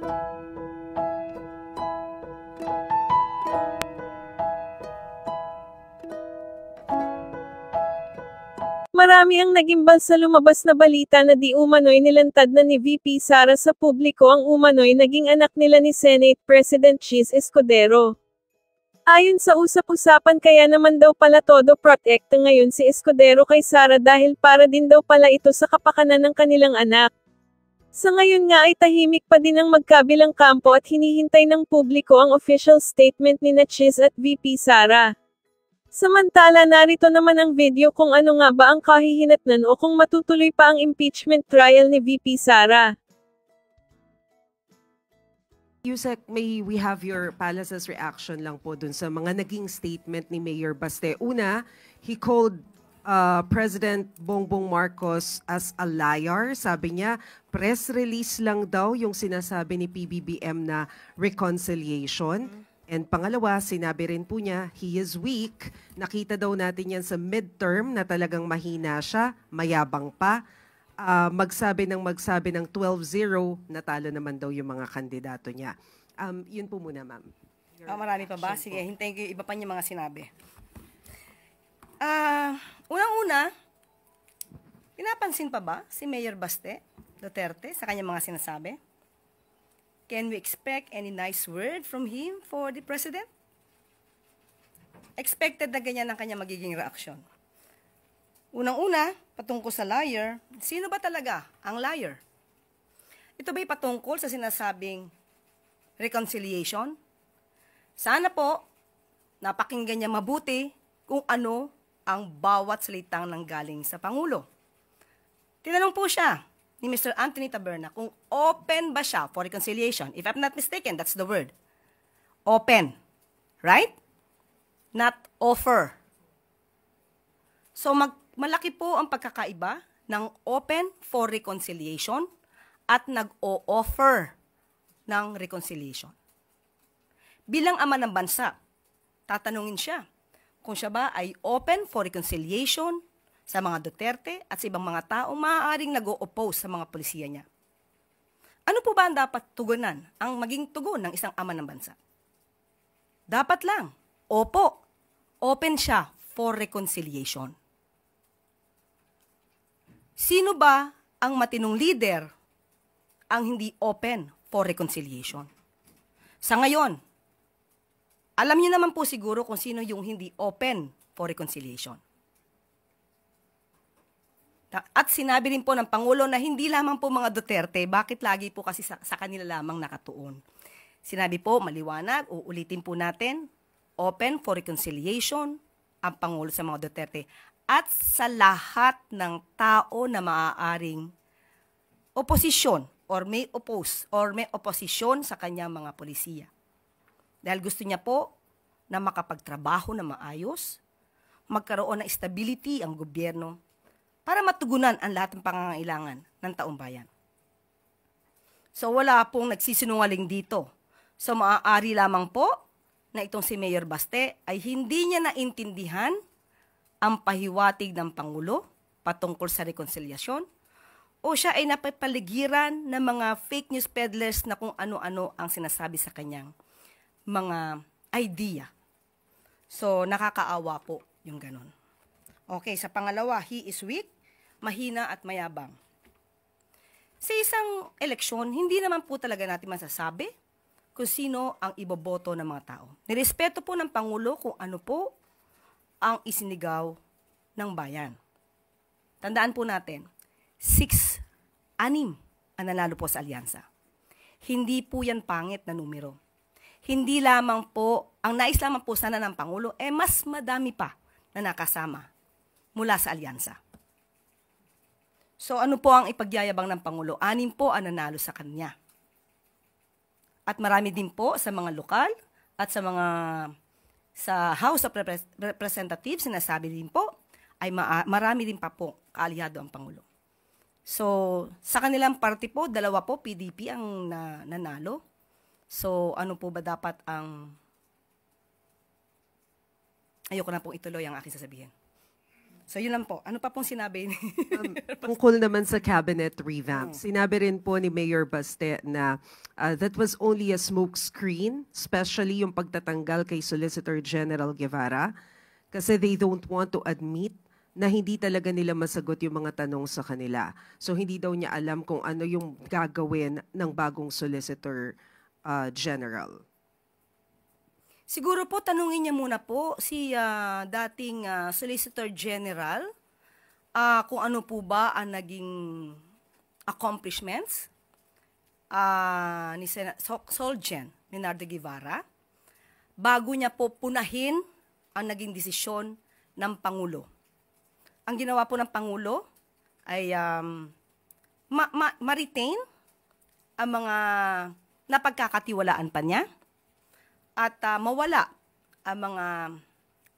Marami ang naging sa lumabas na balita na di umano'y nilantad na ni VP Sara sa publiko ang umano'y naging anak nila ni Senate President Chis Escudero. Ayon sa usap-usapan kaya naman daw pala todo protect ngayon si Escudero kay Sara dahil para din daw pala ito sa kapakanan ng kanilang anak. Sa ngayon nga ay tahimik pa din ang magkabilang kampo at hinihintay ng publiko ang official statement ni na Chis at VP Sara. Samantala narito naman ang video kung ano nga ba ang kahihinatnan o kung matutuloy pa ang impeachment trial ni VP Sara. Yusek, may we have your palace's reaction lang po dun sa mga naging statement ni Mayor Baste. Una, he called President Bongbong Marcos as a liar. Sabi niya, press release lang daw yung sinasabi ni PBBM na reconciliation. And pangalawa, sinabi rin po niya, he is weak. Nakita daw natin yan sa midterm na talagang mahina siya, mayabang pa. Magsabi ng 12-0, natalo naman daw yung mga kandidato niya. Yun po muna, ma'am. Marami pa ba? Sige, hintayin ko yung iba pa niya mga sinabi. Unang-una, pinapansin pa ba si Mayor Baste Duterte sa kanyang mga sinasabi? Can we expect any nice word from him for the President? Expected na ganyan ang kanyang magiging reaksyon. Unang-una, patungkol sa liar, sino ba talaga ang liar? Ito ba'y patungkol sa sinasabing reconciliation? Sana po, napakinggan niya mabuti kung ano ang bawat salitang nanggaling sa Pangulo. Tinanong po siya ni Mr. Anthony Taberna kung open ba siya for reconciliation. If I'm not mistaken, that's the word. Open. Right? Not offer. So malaki po ang pagkakaiba ng open for reconciliation at nag-o-offer ng reconciliation. Bilang ama ng bansa, tatanungin siya kung siya ba ay open for reconciliation sa mga Duterte at sa ibang mga taong maaaring nag-o-oppose sa mga polisiya niya. Ano po ba ang dapat tugunan, ang maging tugon ng isang ama ng bansa? Dapat lang, opo, open siya for reconciliation. Sino ba ang matinong leader ang hindi open for reconciliation? Sa ngayon, alam niyo naman po siguro kung sino yung hindi open for reconciliation. At sinabi rin po ng Pangulo na hindi lamang po mga Duterte, bakit lagi po kasi sa kanila lamang nakatuon. Sinabi po, maliwanag, uulitin po natin, open for reconciliation ang Pangulo sa mga Duterte at sa lahat ng tao na maaaring oposisyon or may oppose or may oposisyon sa kanyang mga polisiya. Dahil gusto niya po na makapagtrabaho na maayos, magkaroon ng stability ang gobyerno, para matugunan ang lahat ng pangangailangan ng taong bayan. So wala pong nagsisinungaling dito. So maaari lamang po na itong si Mayor Baste ay hindi niya naintindihan ang pahiwatig ng Pangulo patungkol sa reconciliation o siya ay napapaligiran ng mga fake news peddlers na kung ano-ano ang sinasabi sa kanyang mga idea. So nakakaawa po yung ganon. Okay, sa pangalawa, he is weak, mahina at mayabang. Sa isang eleksyon, hindi naman po talaga natin masasabi kung sino ang iboboto ng mga tao. Nirespeto po ng Pangulo kung ano po ang isinigaw ng bayan. Tandaan po natin, 6 ang nanalo po sa alyansa. Hindi po yan pangit na numero. Hindi lamang po, ang nais lamang po sana ng Pangulo, mas madami pa na nakasama mula sa alyansa. So ano po ang ipagyayabang ng Pangulo? 6 po ang nanalo sa kanya. At marami din po sa mga lokal at sa House of Representatives, sinasabi din po, ay marami din pa po kaalyado ang Pangulo. So sa kanilang party po, 2 po, PDP ang nanalo. So ano po ba dapat ang... Ayoko na pong ituloy ang aking sasabihin. So yun lang po. Ano pa pong sinabi ni Tungkol naman sa cabinet revamp, sinabi rin po ni Mayor Baste na that was only a smoke screen, especially yung pagtatanggal kay Solicitor General Guevara, kasi they don't want to admit na hindi talaga nila masagot yung mga tanong sa kanila. So hindi daw niya alam kung ano yung gagawin ng bagong Solicitor General. Siguro po, tanungin niya muna po si dating Solicitor General kung ano po ba ang naging accomplishments ni Solgen Leonardo Guevara bago niya po punahin ang naging desisyon ng Pangulo. Ang ginawa po ng Pangulo ay ma-retain ang mga napagkakatiwalaan pa niya at mawala ang mga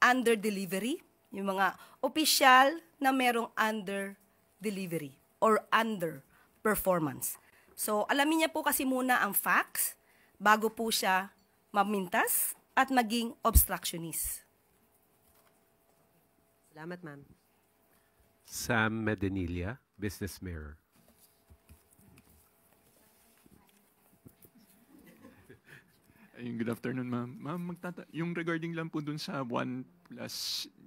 under-delivery, yung mga opisyal na merong under-delivery or under-performance. So, alamin niya po kasi muna ang facts bago po siya mamintas at maging obstructionist. Salamat, ma'am. Sam Medinilla, Business Mirror. Good afternoon, ma'am. Ma'am, yung regarding lang po dun sa 1+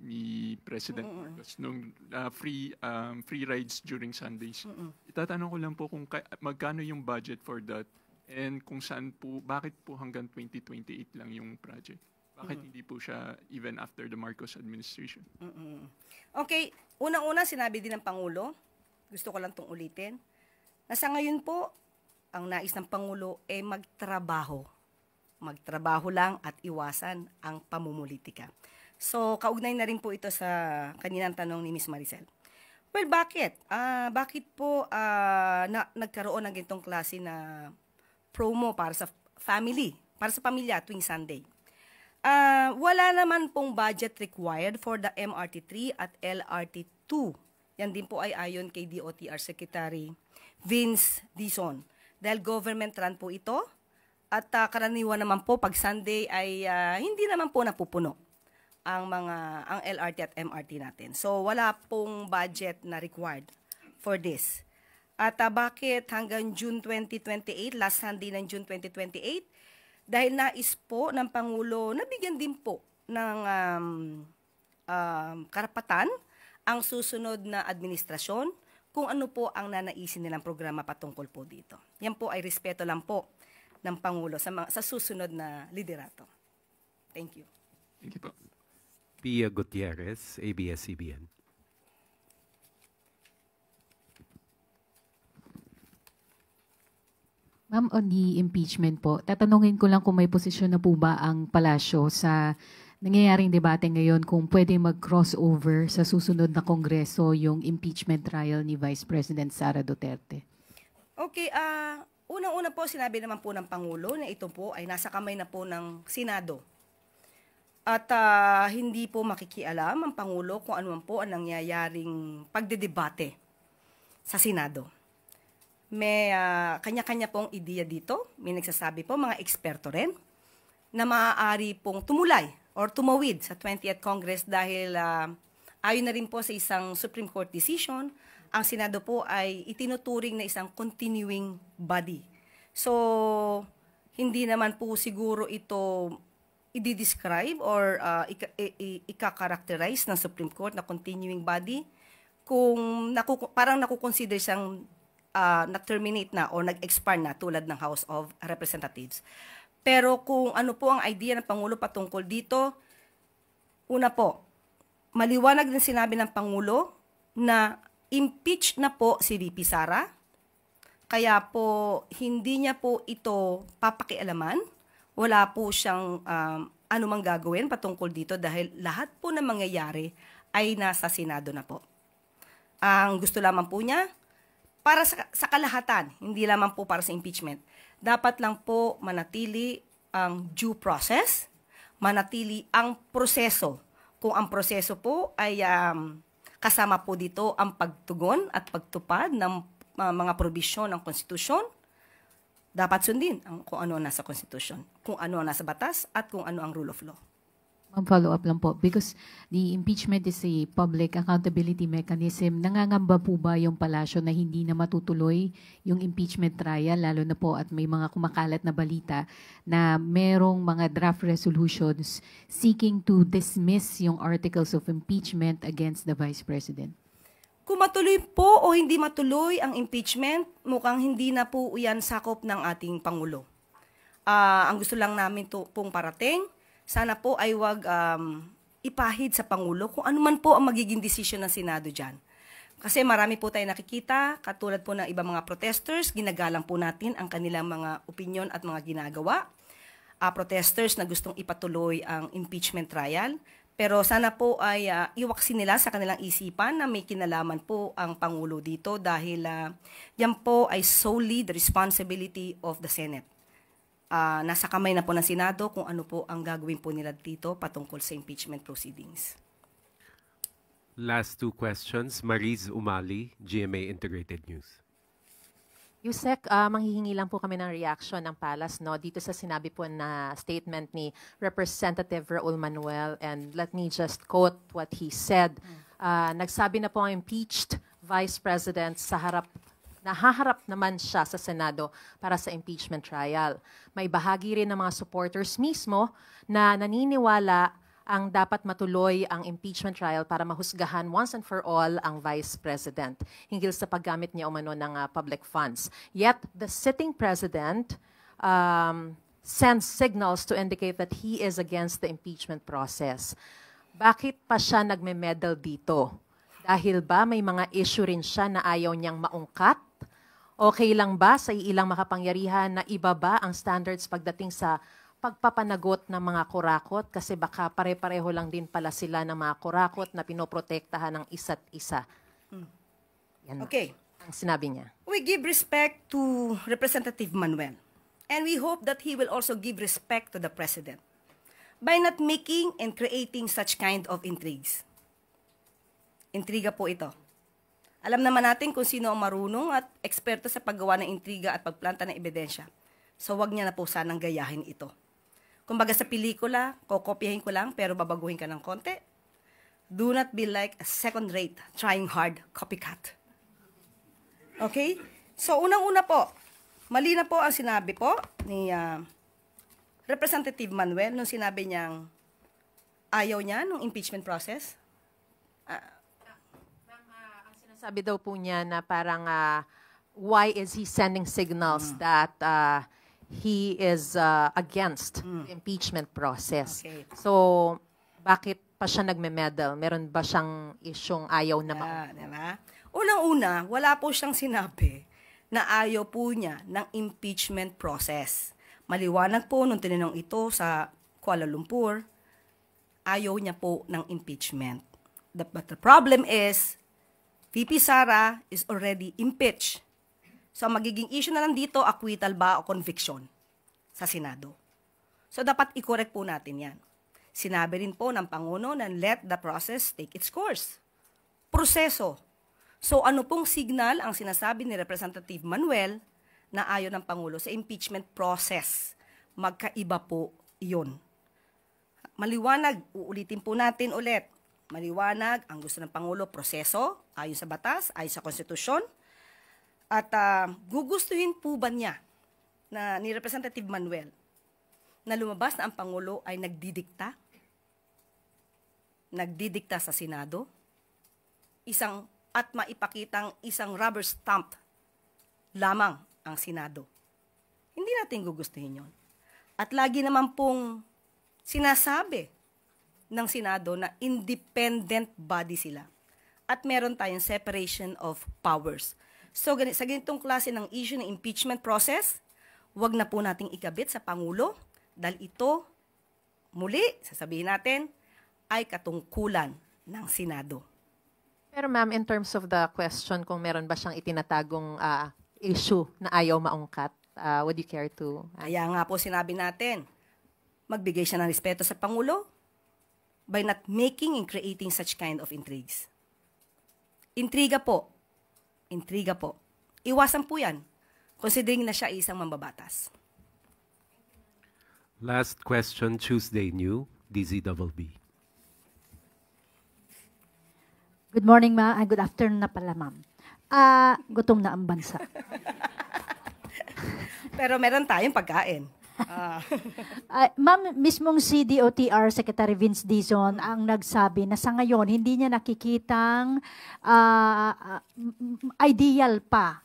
ni President Marcos, nung free rides during Sundays. Itatanong ko lang po kung magkano yung budget for that and kung saan po, bakit po hanggang 2028 lang yung project? Bakit hindi po siya even after the Marcos administration? Okay, unang-una sinabi din ng Pangulo, gusto ko lang itong ulitin, na sa ngayon po, ang nais ng Pangulo ay magtrabaho. Magtrabaho lang at iwasan ang pamumulitika. So, kaugnay na rin po ito sa kaninang tanong ni Ms. Maricel. Well, bakit? Bakit po nagkaroon ng ganitong klase na promo para sa family, para sa pamilya tuwing Sunday? Wala naman pong budget required for the MRT3 at LRT2. Yan din po ay ayon kay DOTR Secretary Vince Dizon. Dahil government run po ito, at karaniwan naman po pag Sunday ay hindi naman po napupuno ang LRT at MRT natin. So wala pong budget na required for this. At bakit hanggang June 2028, last Sunday ng June 2028? Dahil nais po ng Pangulo na bigyan din po ng karapatan ang susunod na administrasyon kung ano po ang nanaisin nilang programa patungkol po dito. Yan po ay respeto lang po ng Pangulo sa susunod na liderato. Thank you. Thank you po. Pia Gutierrez, ABS-CBN. Ma'am, on the impeachment po, tatanungin ko lang kung may posisyon na po ba ang palasyo sa nangyayaring debate ngayon kung pwede mag-crossover sa susunod na kongreso yung impeachment trial ni Vice President Sara Duterte. Okay, unang-una po, sinabi naman po ng Pangulo na ito po ay nasa kamay na po ng Senado. At hindi po makikialam ang Pangulo kung ano man po ang nangyayaring pagdedebate sa Senado. May kanya-kanya pong ideya dito. May nagsasabi po, mga eksperto rin, na maaari pong tumulay or tumawid sa 20th Congress dahil ayon na rin po sa isang Supreme Court decision, ang Senado po ay itinuturing na isang continuing body. So, hindi naman po siguro ito i-describe or ika-characterize ng Supreme Court na continuing body kung parang nakukonsider siyang na-terminate na o nag-expire na tulad ng House of Representatives. Pero kung ano po ang idea ng Pangulo patungkol dito, una po, maliwanag din sinabi ng Pangulo na impeach na po si VP Sara, kaya po hindi niya po ito papakialaman, wala po siyang anumang gagawin patungkol dito dahil lahat po ng mangyayari ay nasa Senado na po. Ang gusto lamang po niya, para sa kalahatan, hindi lamang po para sa impeachment, dapat lang po manatili ang due process, manatili ang proseso. Kung ang proseso po ay kasama po dito ang pagtugon at pagtupad ng mga probisyon ng konstitusyon, dapat sundin kung ano ang nasa konstitusyon, kung ano ang nasa batas, at kung ano ang rule of law. Follow-up lang po, because the impeachment is a public accountability mechanism. Nangangamba po ba yung palasyo na hindi na matutuloy yung impeachment trial, lalo na po at may mga kumakalat na balita na merong mga draft resolutions seeking to dismiss yung articles of impeachment against the Vice President? Kung matuloy po o hindi matuloy ang impeachment, mukhang hindi na po yan sakop ng ating Pangulo. Ang gusto lang namin pong parating, sana po ay wag ipahid sa Pangulo kung ano man po ang magiging desisyon ng Senado dyan. Kasi marami po tayo nakikita, katulad po ng ibang mga protesters, ginagalang po natin ang kanilang mga opinion at mga ginagawa. Protesters na gustong ipatuloy ang impeachment trial. Pero sana po ay iwaksin nila sa kanilang isipan na may kinalaman po ang Pangulo dito dahil yan po ay solely the responsibility of the Senate. Nasa kamay na po ng Senado kung ano po ang gagawin po nila dito patungkol sa impeachment proceedings. Last two questions. Mariz Umali, GMA Integrated News. Yusek, manghihingi lang po kami ng reaction ng Palace dito sa sinabi po na statement ni Representative Raul Manuel, and let me just quote what he said. Nagsabi na po ang impeached Vice President nahaharap naman siya sa Senado para sa impeachment trial. May bahagi rin ng mga supporters mismo na naniniwala ang dapat matuloy ang impeachment trial para mahusgahan once and for all ang Vice President hinggil sa paggamit niya umano ng public funds. Yet, the sitting President sends signals to indicate that he is against the impeachment process. Bakit pa siya nagme-meddle dito? Dahil ba may mga issue rin siya na ayaw niyang maungkat? Okay lang ba sa ilang makapangyarihan na ibaba ang standards pagdating sa pagpapanagot ng mga kurakot? Kasi baka pare-pareho lang din pala sila ng mga kurakot na pinoprotektahan ng isa't isa. Yan Okay. ang sinabi niya. We give respect to Representative Manuel. And we hope that he will also give respect to the President by not making and creating such kind of intrigues. Intriga po ito. Alam naman natin kung sino ang marunong at eksperto sa paggawa ng intriga at pagplanta ng ebidensya. So wag niya na po sanang gayahin ito. Kumbaga sa pelikula, kokopyahin ko lang pero babaguhin ka ng konti. Do not be like a second-rate, trying hard copycat. Okay? So unang-una po, mali na po ang sinabi po ni Representative Manuel nung sinabi niyang ayaw niya ng impeachment process. Sabi daw po niya na parang why is he sending signals that he is against the impeachment process. Okay. So, bakit pa siya nagme-meddle? Meron ba siyang isyong ayaw na Diba? Unang-una, wala po siyang sinabi na ayaw po niya ng impeachment process. Maliwanag po nung tinanong ito sa Kuala Lumpur, ayaw niya po ng impeachment. But the problem is, VP Sara is already impeached. So, magiging issue na lang dito, acquittal ba o conviction sa Senado. So, dapat i-correct po natin yan. Sinabi rin po ng Pangulo na let the process take its course. Proseso. So, ano pong signal ang sinasabi ni Representative Manuel na ayaw ng Pangulo sa impeachment process? Magkaiba po iyon. Maliwanag, uulitin po natin ulit. Maliwanag, ang gusto ng Pangulo, proseso, ayon sa batas, ayon sa konstitusyon. At gugustuhin po ba niya na ni Representative Manuel na lumabas na ang Pangulo ay nagdidikta sa Senado, at maipakitang isang rubber stamp lamang ang Senado. Hindi natin gugustuhin yon. At lagi naman pong sinasabi ng Senado na independent body sila. At meron tayong separation of powers. So, sa ganitong klase ng issue ng impeachment process, wag na po nating ikabit sa Pangulo dahil ito, muli, sasabihin natin, ay katungkulan ng Senado. Pero ma'am, in terms of the question kung meron ba siyang itinatagong issue na ayaw maungkat, would you care to? Kaya nga po sinabi natin, magbigay siya ng respeto sa Pangulo by not making and creating such kind of intrigues. Intriga po. Iwasan po yan, considering na siya isang mambabatas. Last question, Tuesday New. DZBB. Good morning, ma. Good afternoon na pala, ma'am. Gutom na ang bansa. Pero meron tayong pagkain. Ma'am, mismong CDOTR Secretary Vince Dizon ang nagsabi na sa ngayon hindi niya nakikitang ideal pa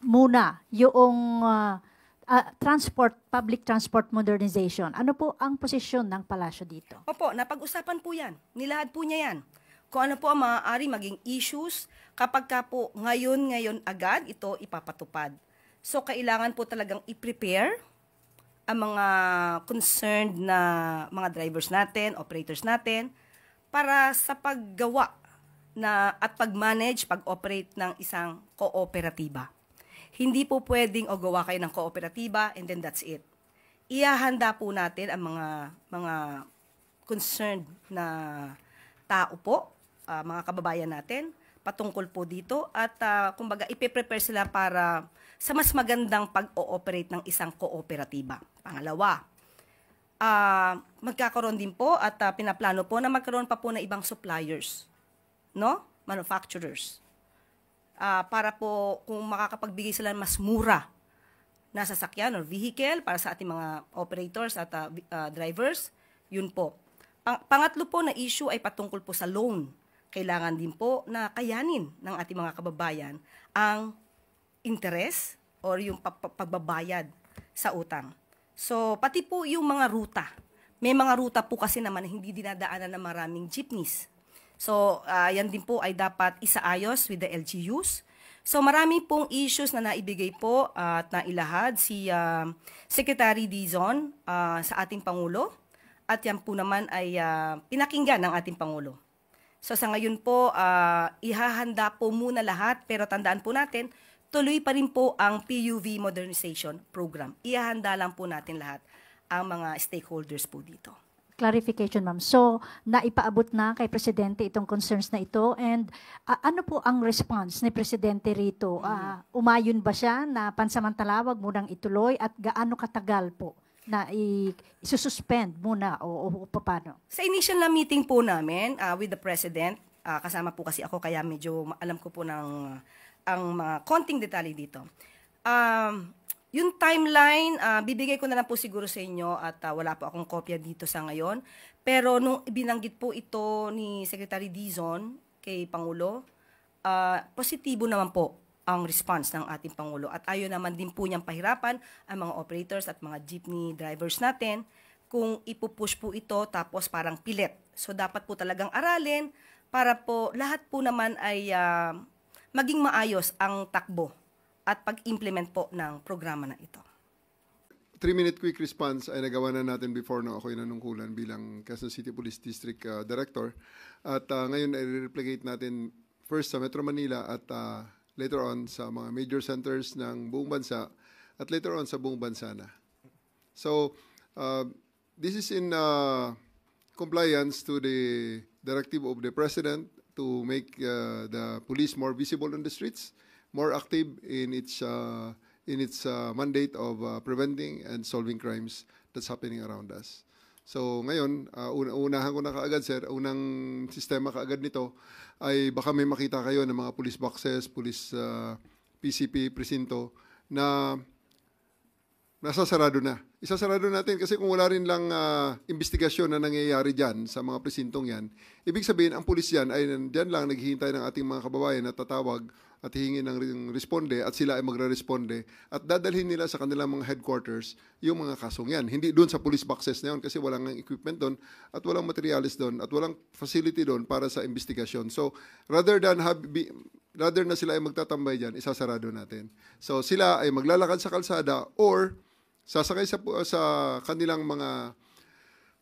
muna yung public transport modernization. Ano po ang posisyon ng palasyo dito? Opo, napag-usapan po yan. Nilahad po niya yan. Kung ano po ang maaari maging issues kapag ka po ngayon agad ito ipapatupad. So, kailangan po talagang i-prepare ang mga concerned na mga drivers natin, operators natin, para sa paggawa na at pag-manage, pag-operate ng isang kooperatiba. Hindi po pwedeng gawa kayo ng kooperatiba and then that's it. Ihahanda po natin ang mga concerned na tao po, mga kababayan natin, patungkol po dito at kumbaga ipe-prepare sila para sa mas magandang pag-ooperate ng isang kooperatiba. Pangalawa, magkakaroon din po at pinaplano po na magkaroon pa po ng ibang suppliers, no? Manufacturers. Para po kung makakapagbigay sila mas mura na sasakyan or vehicle para sa ating mga operators at drivers, yun po. Pangatlo po na issue ay patungkol po sa loan. Kailangan din po na kayanin ng ating mga kababayan ang interest or yung pagbabayad sa utang. So, pati po yung mga ruta. May mga ruta po kasi naman hindi dinadaanan ng maraming jeepneys. So, yan din po ay dapat isaayos with the LGUs. So, marami pong issues na naibigay po at nailahad si Secretary Dizon sa ating Pangulo. At yan po naman ay pinakinggan ng ating Pangulo. So sa ngayon po, ihahanda po muna lahat, pero tandaan po natin, tuloy pa rin po ang PUV Modernization Program. Ihahanda lang po natin lahat ang mga stakeholders po dito. Clarification, ma'am. So, naipaabot na kay Presidente itong concerns na ito and ano po ang response ni Presidente rito? Umayon ba siya na pansamantala wag munang ituloy at gaano katagal po na isususpend muna o paano? Sa initial na meeting po namin with the President, kasama po kasi ako kaya medyo alam ko po ang mga konting detalye dito. Yung timeline, bibigay ko na lang po siguro sa inyo at wala po akong kopya dito sa ngayon. Pero nung binanggit po ito ni Secretary Dizon kay Pangulo, positibo naman po ang response ng ating Pangulo. At ayaw naman din po niyang pahirapan ang mga operators at mga jeepney drivers natin kung ipupush po ito tapos parang pilit. So dapat po talagang aralin para po lahat po naman ay maging maayos ang takbo at pag-implement po ng programa na ito. 3-minute quick response ay nagawa na natin before na ako'y nanungkulan bilang Quezon City Police District Director. At ngayon ay replicate natin first sa Metro Manila at later on sa mga major centers ng buong bansa at later on sa buong bansa na. So, this is in compliance to the directive of the President to make the police more visible on the streets, more active in its mandate of preventing and solving crimes that's happening around us. So ngayon, unahan ko na kaagad, sir, unang sistema kaagad nito ay baka may makita kayo ng mga police boxes, police PCP, presinto na nasasarado na. Isasarado natin kasi kung wala rin lang investigasyon na nangyayari dyan sa mga presintong yan, ibig sabihin ang pulis yan ay dyan lang naghihintay ng ating mga kababayan na tatawag at hihingi ng responde at sila ay magre-responde at dadalhin nila sa kanilang mga headquarters yung mga kasong yan. Hindi doon sa police boxes na yun kasi walang equipment doon at walang materials doon at walang facility doon para sa investigasyon. So rather na sila ay magtatambay dyan, isasarado natin. So sila ay maglalakad sa kalsada or sasakay sa kanilang mga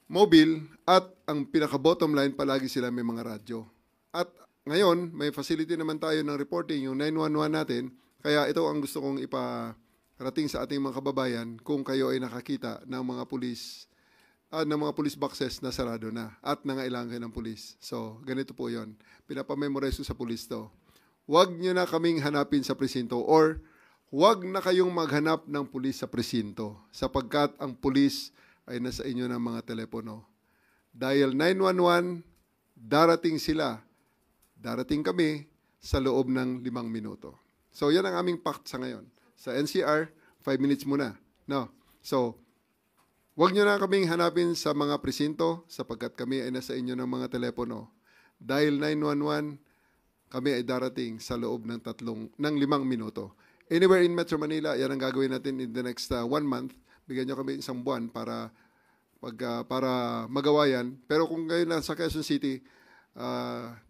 mobile at ang pinaka-bottom line palagi sila may mga radyo. At ngayon, may facility naman tayo ng reporting, yung 911 natin, kaya ito ang gusto kong iparating sa ating mga kababayan kung kayo ay nakakita ng mga police boxes na sarado na at nangailangan kayo ng police. So, ganito po yon. Pinapamemorize ko sa police to. Huwag nyo na kaming hanapin sa presinto or huwag na kayong maghanap ng pulis sa presinto sapagkat ang pulis ay nasa inyo ng mga telepono. dial 911, darating sila, darating kami sa loob ng 5 minuto. So yan ang aming pact sa ngayon. Sa NCR, 5 minutes muna. No. So, huwag nyo na kaming hanapin sa mga presinto sapagkat kami ay nasa inyo ng mga telepono. Dial 911, kami ay darating sa loob ng 5 minuto. Anywhere in Metro Manila, yan ang gagawin natin in the next 1 month. Bigyan nyo kami 1 buwan para magawa yan. Pero kung ngayon lang sa Quezon City,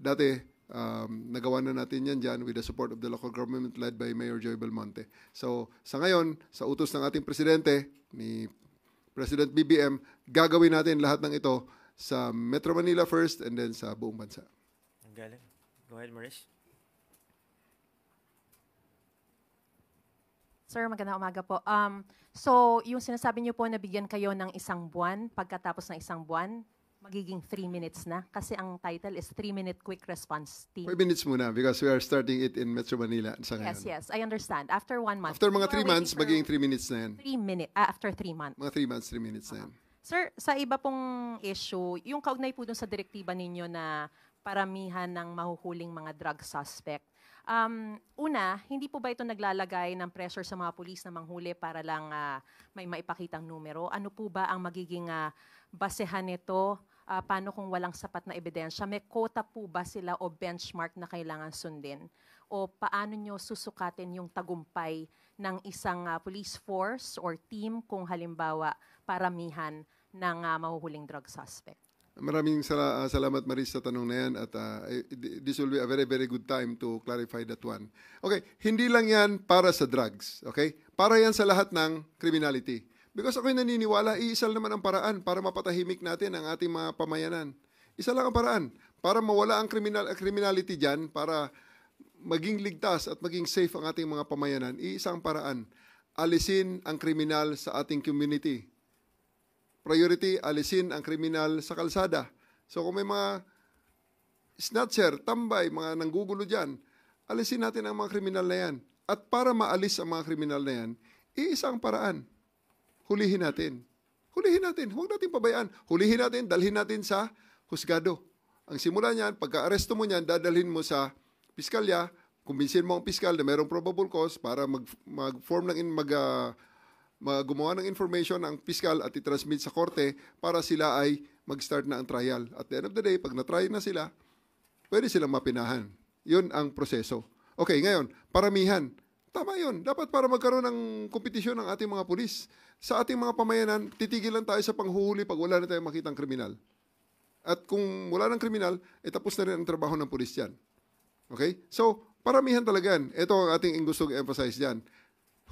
dati, nagawa na natin yan dyan with the support of the local government led by Mayor Joy Belmonte. So, sa ngayon, sa utos ng ating presidente, ni President BBM, gagawin natin lahat ng ito sa Metro Manila first and then sa buong bansa. Ang galing. Go ahead, Maris. Sir, magandang umaga po. So, yung sinasabi niyo po na bigyan kayo ng 1 buwan, pagkatapos ng 1 buwan, magiging 3 minutes na? Kasi ang title is 3-minute quick response team. 5 minutes muna because we are starting it in Metro Manila sa ngayon. Yes, I understand. After 1 month. After mga 3 months, magiging 3 minutes na yan. 3 minutes, after 3 months. Mga 3 months, 3 minutes na yan. Sir, sa iba pong issue, yung kaugnay po dun sa direktiba ninyo na paramihan ng mahuhuling mga drug suspect, una, hindi po ba ito naglalagay ng pressure sa mga pulis na manghuli para lang may maipakitang numero? Ano po ba ang magiging basehan nito? Paano kung walang sapat na ebidensya? May quota po ba sila o benchmark na kailangan sundin? O paano nyo susukatin yung tagumpay ng isang police force or team kung halimbawa paramihan ng mahuhuling drug suspect? Maraming salamat, Maris, sa tanong na yan at this will be a very, very good time to clarify that one. Okay, hindi lang yan para sa drugs, okay? Para yan sa lahat ng criminality. Because ako'y naniniwala, iisa naman ang paraan para mapatahimik natin ang ating mga pamayanan. Isa lang ang paraan para mawala ang criminality dyan, para maging ligtas at maging safe ang ating mga pamayanan. Iisa ang paraan, alisin ang kriminal sa ating community. Priority, alisin ang kriminal sa kalsada. So kung may mga snatcher, tambay, mga nanggugulo dyan, alisin natin ang mga kriminal na yan. At para maalis ang mga kriminal na yan, iisang paraan. Hulihin natin. Hulihin natin. Huwag natin pabayaan. Hulihin natin, dalhin natin sa husgado. Ang simula niyan, pagka-aresto mo niyan, dadalhin mo sa piskalya, kumbinsin mo ang piskal na mayroong probable cause para mag-form ng gumawa ng information ang piskal at i-transmit sa korte para sila ay mag-start na ang trial. At the end of the day, pag na-try na sila, pwede silang mapinahan. Yun ang proseso. Okay, ngayon, paramihan. Tama yun. Dapat para magkaroon ng kompetisyon ng ating mga pulis. Sa ating mga pamayanan, titigil lang tayo sa panghuhuli pag wala na tayong makitang kriminal. At kung wala ng kriminal, tapos na rin ang trabaho ng pulis yan. Okay? So, paramihan talaga yan. Ito ang ating gusto i-emphasize dyan.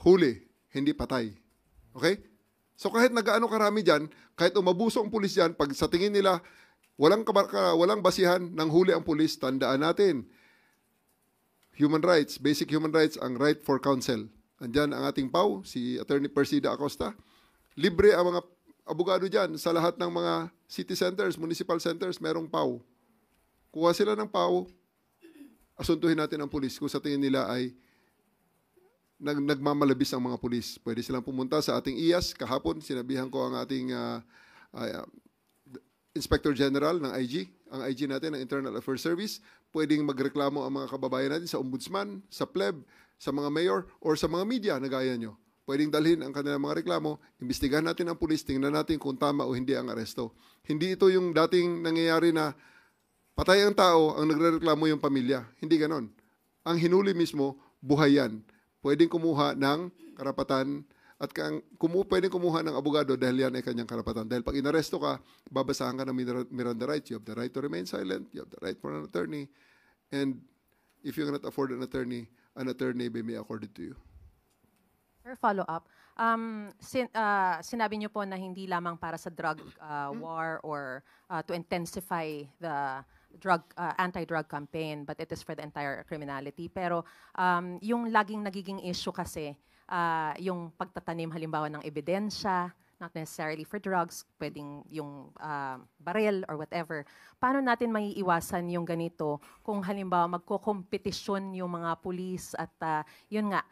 Huli, hindi patay. Okay? So kahit nagaano karami dyan, kahit umabuso ang pulis dyan, pag sa tingin nila walang basihan ng huli ang pulis, tandaan natin, human rights, basic human rights, ang right for counsel. Andyan ang ating PAW, si Attorney Persida Acosta. Libre ang mga abogado dyan sa lahat ng mga city centers, municipal centers, merong PAW. Kuha sila ng PAW, asuntuhin natin ang pulis kung sa tingin nila ay nagmamalabis ang mga pulis. Pwede silang pumunta sa ating IAS. Kahapon, sinabihan ko ang ating Inspector General ng IG, ang IG natin, ng Internal Affairs Service. Pwedeng magreklamo ang mga kababayan natin sa Ombudsman, sa pleb, sa mga mayor, or sa mga media na gaya nyo. Pwedeng dalhin ang kanilang mga reklamo, imbestigahan natin ang pulis, tingnan natin kung tama o hindi ang aresto. Hindi ito yung dating nangyayari na patay ang tao, ang nagrereklamo yung pamilya. Hindi ganon. Ang hinuli mismo, buhay yan. Pwedeng kumuha ng karapatan at pwedeng kumuha ng abogado dahil yan ay kanyang karapatan. Dahil pag inaresto ka, babasahan ka ng Miranda rights. You have the right to remain silent. You have the right for an attorney. And if you cannot afford an attorney may be accorded to you. Sir, follow up. Sinabi niyo po na hindi lamang para sa drug war or to intensify the anti-drug campaign, but it is for the entire criminality. Pero yung laging nagiging issue kasi, yung pagtatanim halimbawa ng ebidensya, not necessarily for drugs, pwedeng yung baril or whatever. Paano natin maiiwasan yung ganito kung halimbawa magkokompetisyon yung mga pulis at yun nga,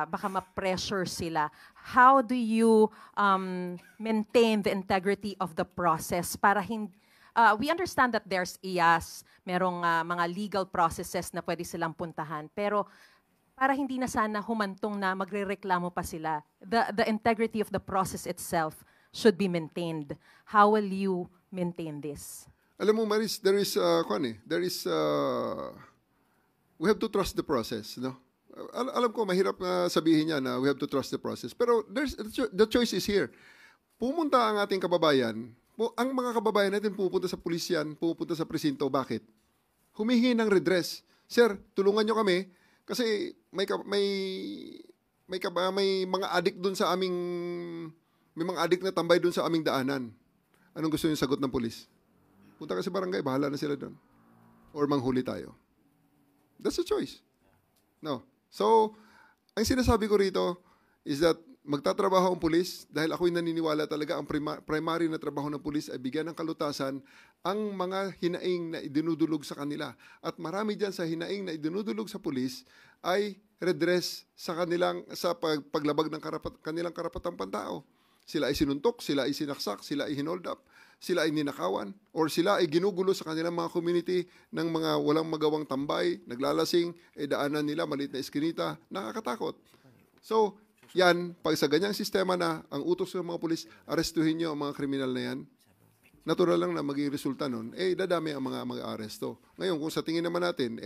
baka ma-pressure sila. How do you maintain the integrity of the process para hindi we understand that there's IAS, merong mga legal processes na pwede silang puntahan, pero para hindi na sana humantong na magrereklamo pa sila, the integrity of the process itself should be maintained. How will you maintain this? Alam mo, Maris, we have to trust the process, no? Alam ko, mahirap na sabihin niya na we have to trust the process. Pero the choice is here. Pumunta ang ating kababayan, ang mga kababayan natin pupunta sa pulisyan, pupunta sa presinto. Bakit? Humihingi ng redress. Sir, tulungan nyo kami kasi may mga adik doon sa aming, may mga adik na tambay doon sa aming daanan. Anong gusto niyo sagot ng pulis? Punta ka sa barangay, bahala na sila doon. Or manghuli tayo. That's a choice. No. So, ang sinasabi ko rito is that magtatrabaho ang pulis dahil ako'y naniniwala talaga ang primary na trabaho ng pulis ay bigyan ng kalutasan ang mga hinaing na idinudulog sa kanila. At marami dyan sa hinaing na idinudulog sa pulis ay redress sa paglabag ng kanilang karapatang pantao. Sila ay sinuntok, sila ay sinaksak, sila ay hinold up, sila ay ninakawan, or sila ay ginugulo sa kanilang mga community ng mga walang magawang tambay, naglalasing, daanan nila, maliit na eskinita, nakakatakot. So, yan, pag sa ganyang sistema na ang utos ng mga pulis, arestuhin nyo ang mga kriminal na yan, natural lang na maging resulta nun, dadami ang mga mag-aresto. Ngayon, kung sa tingin naman natin,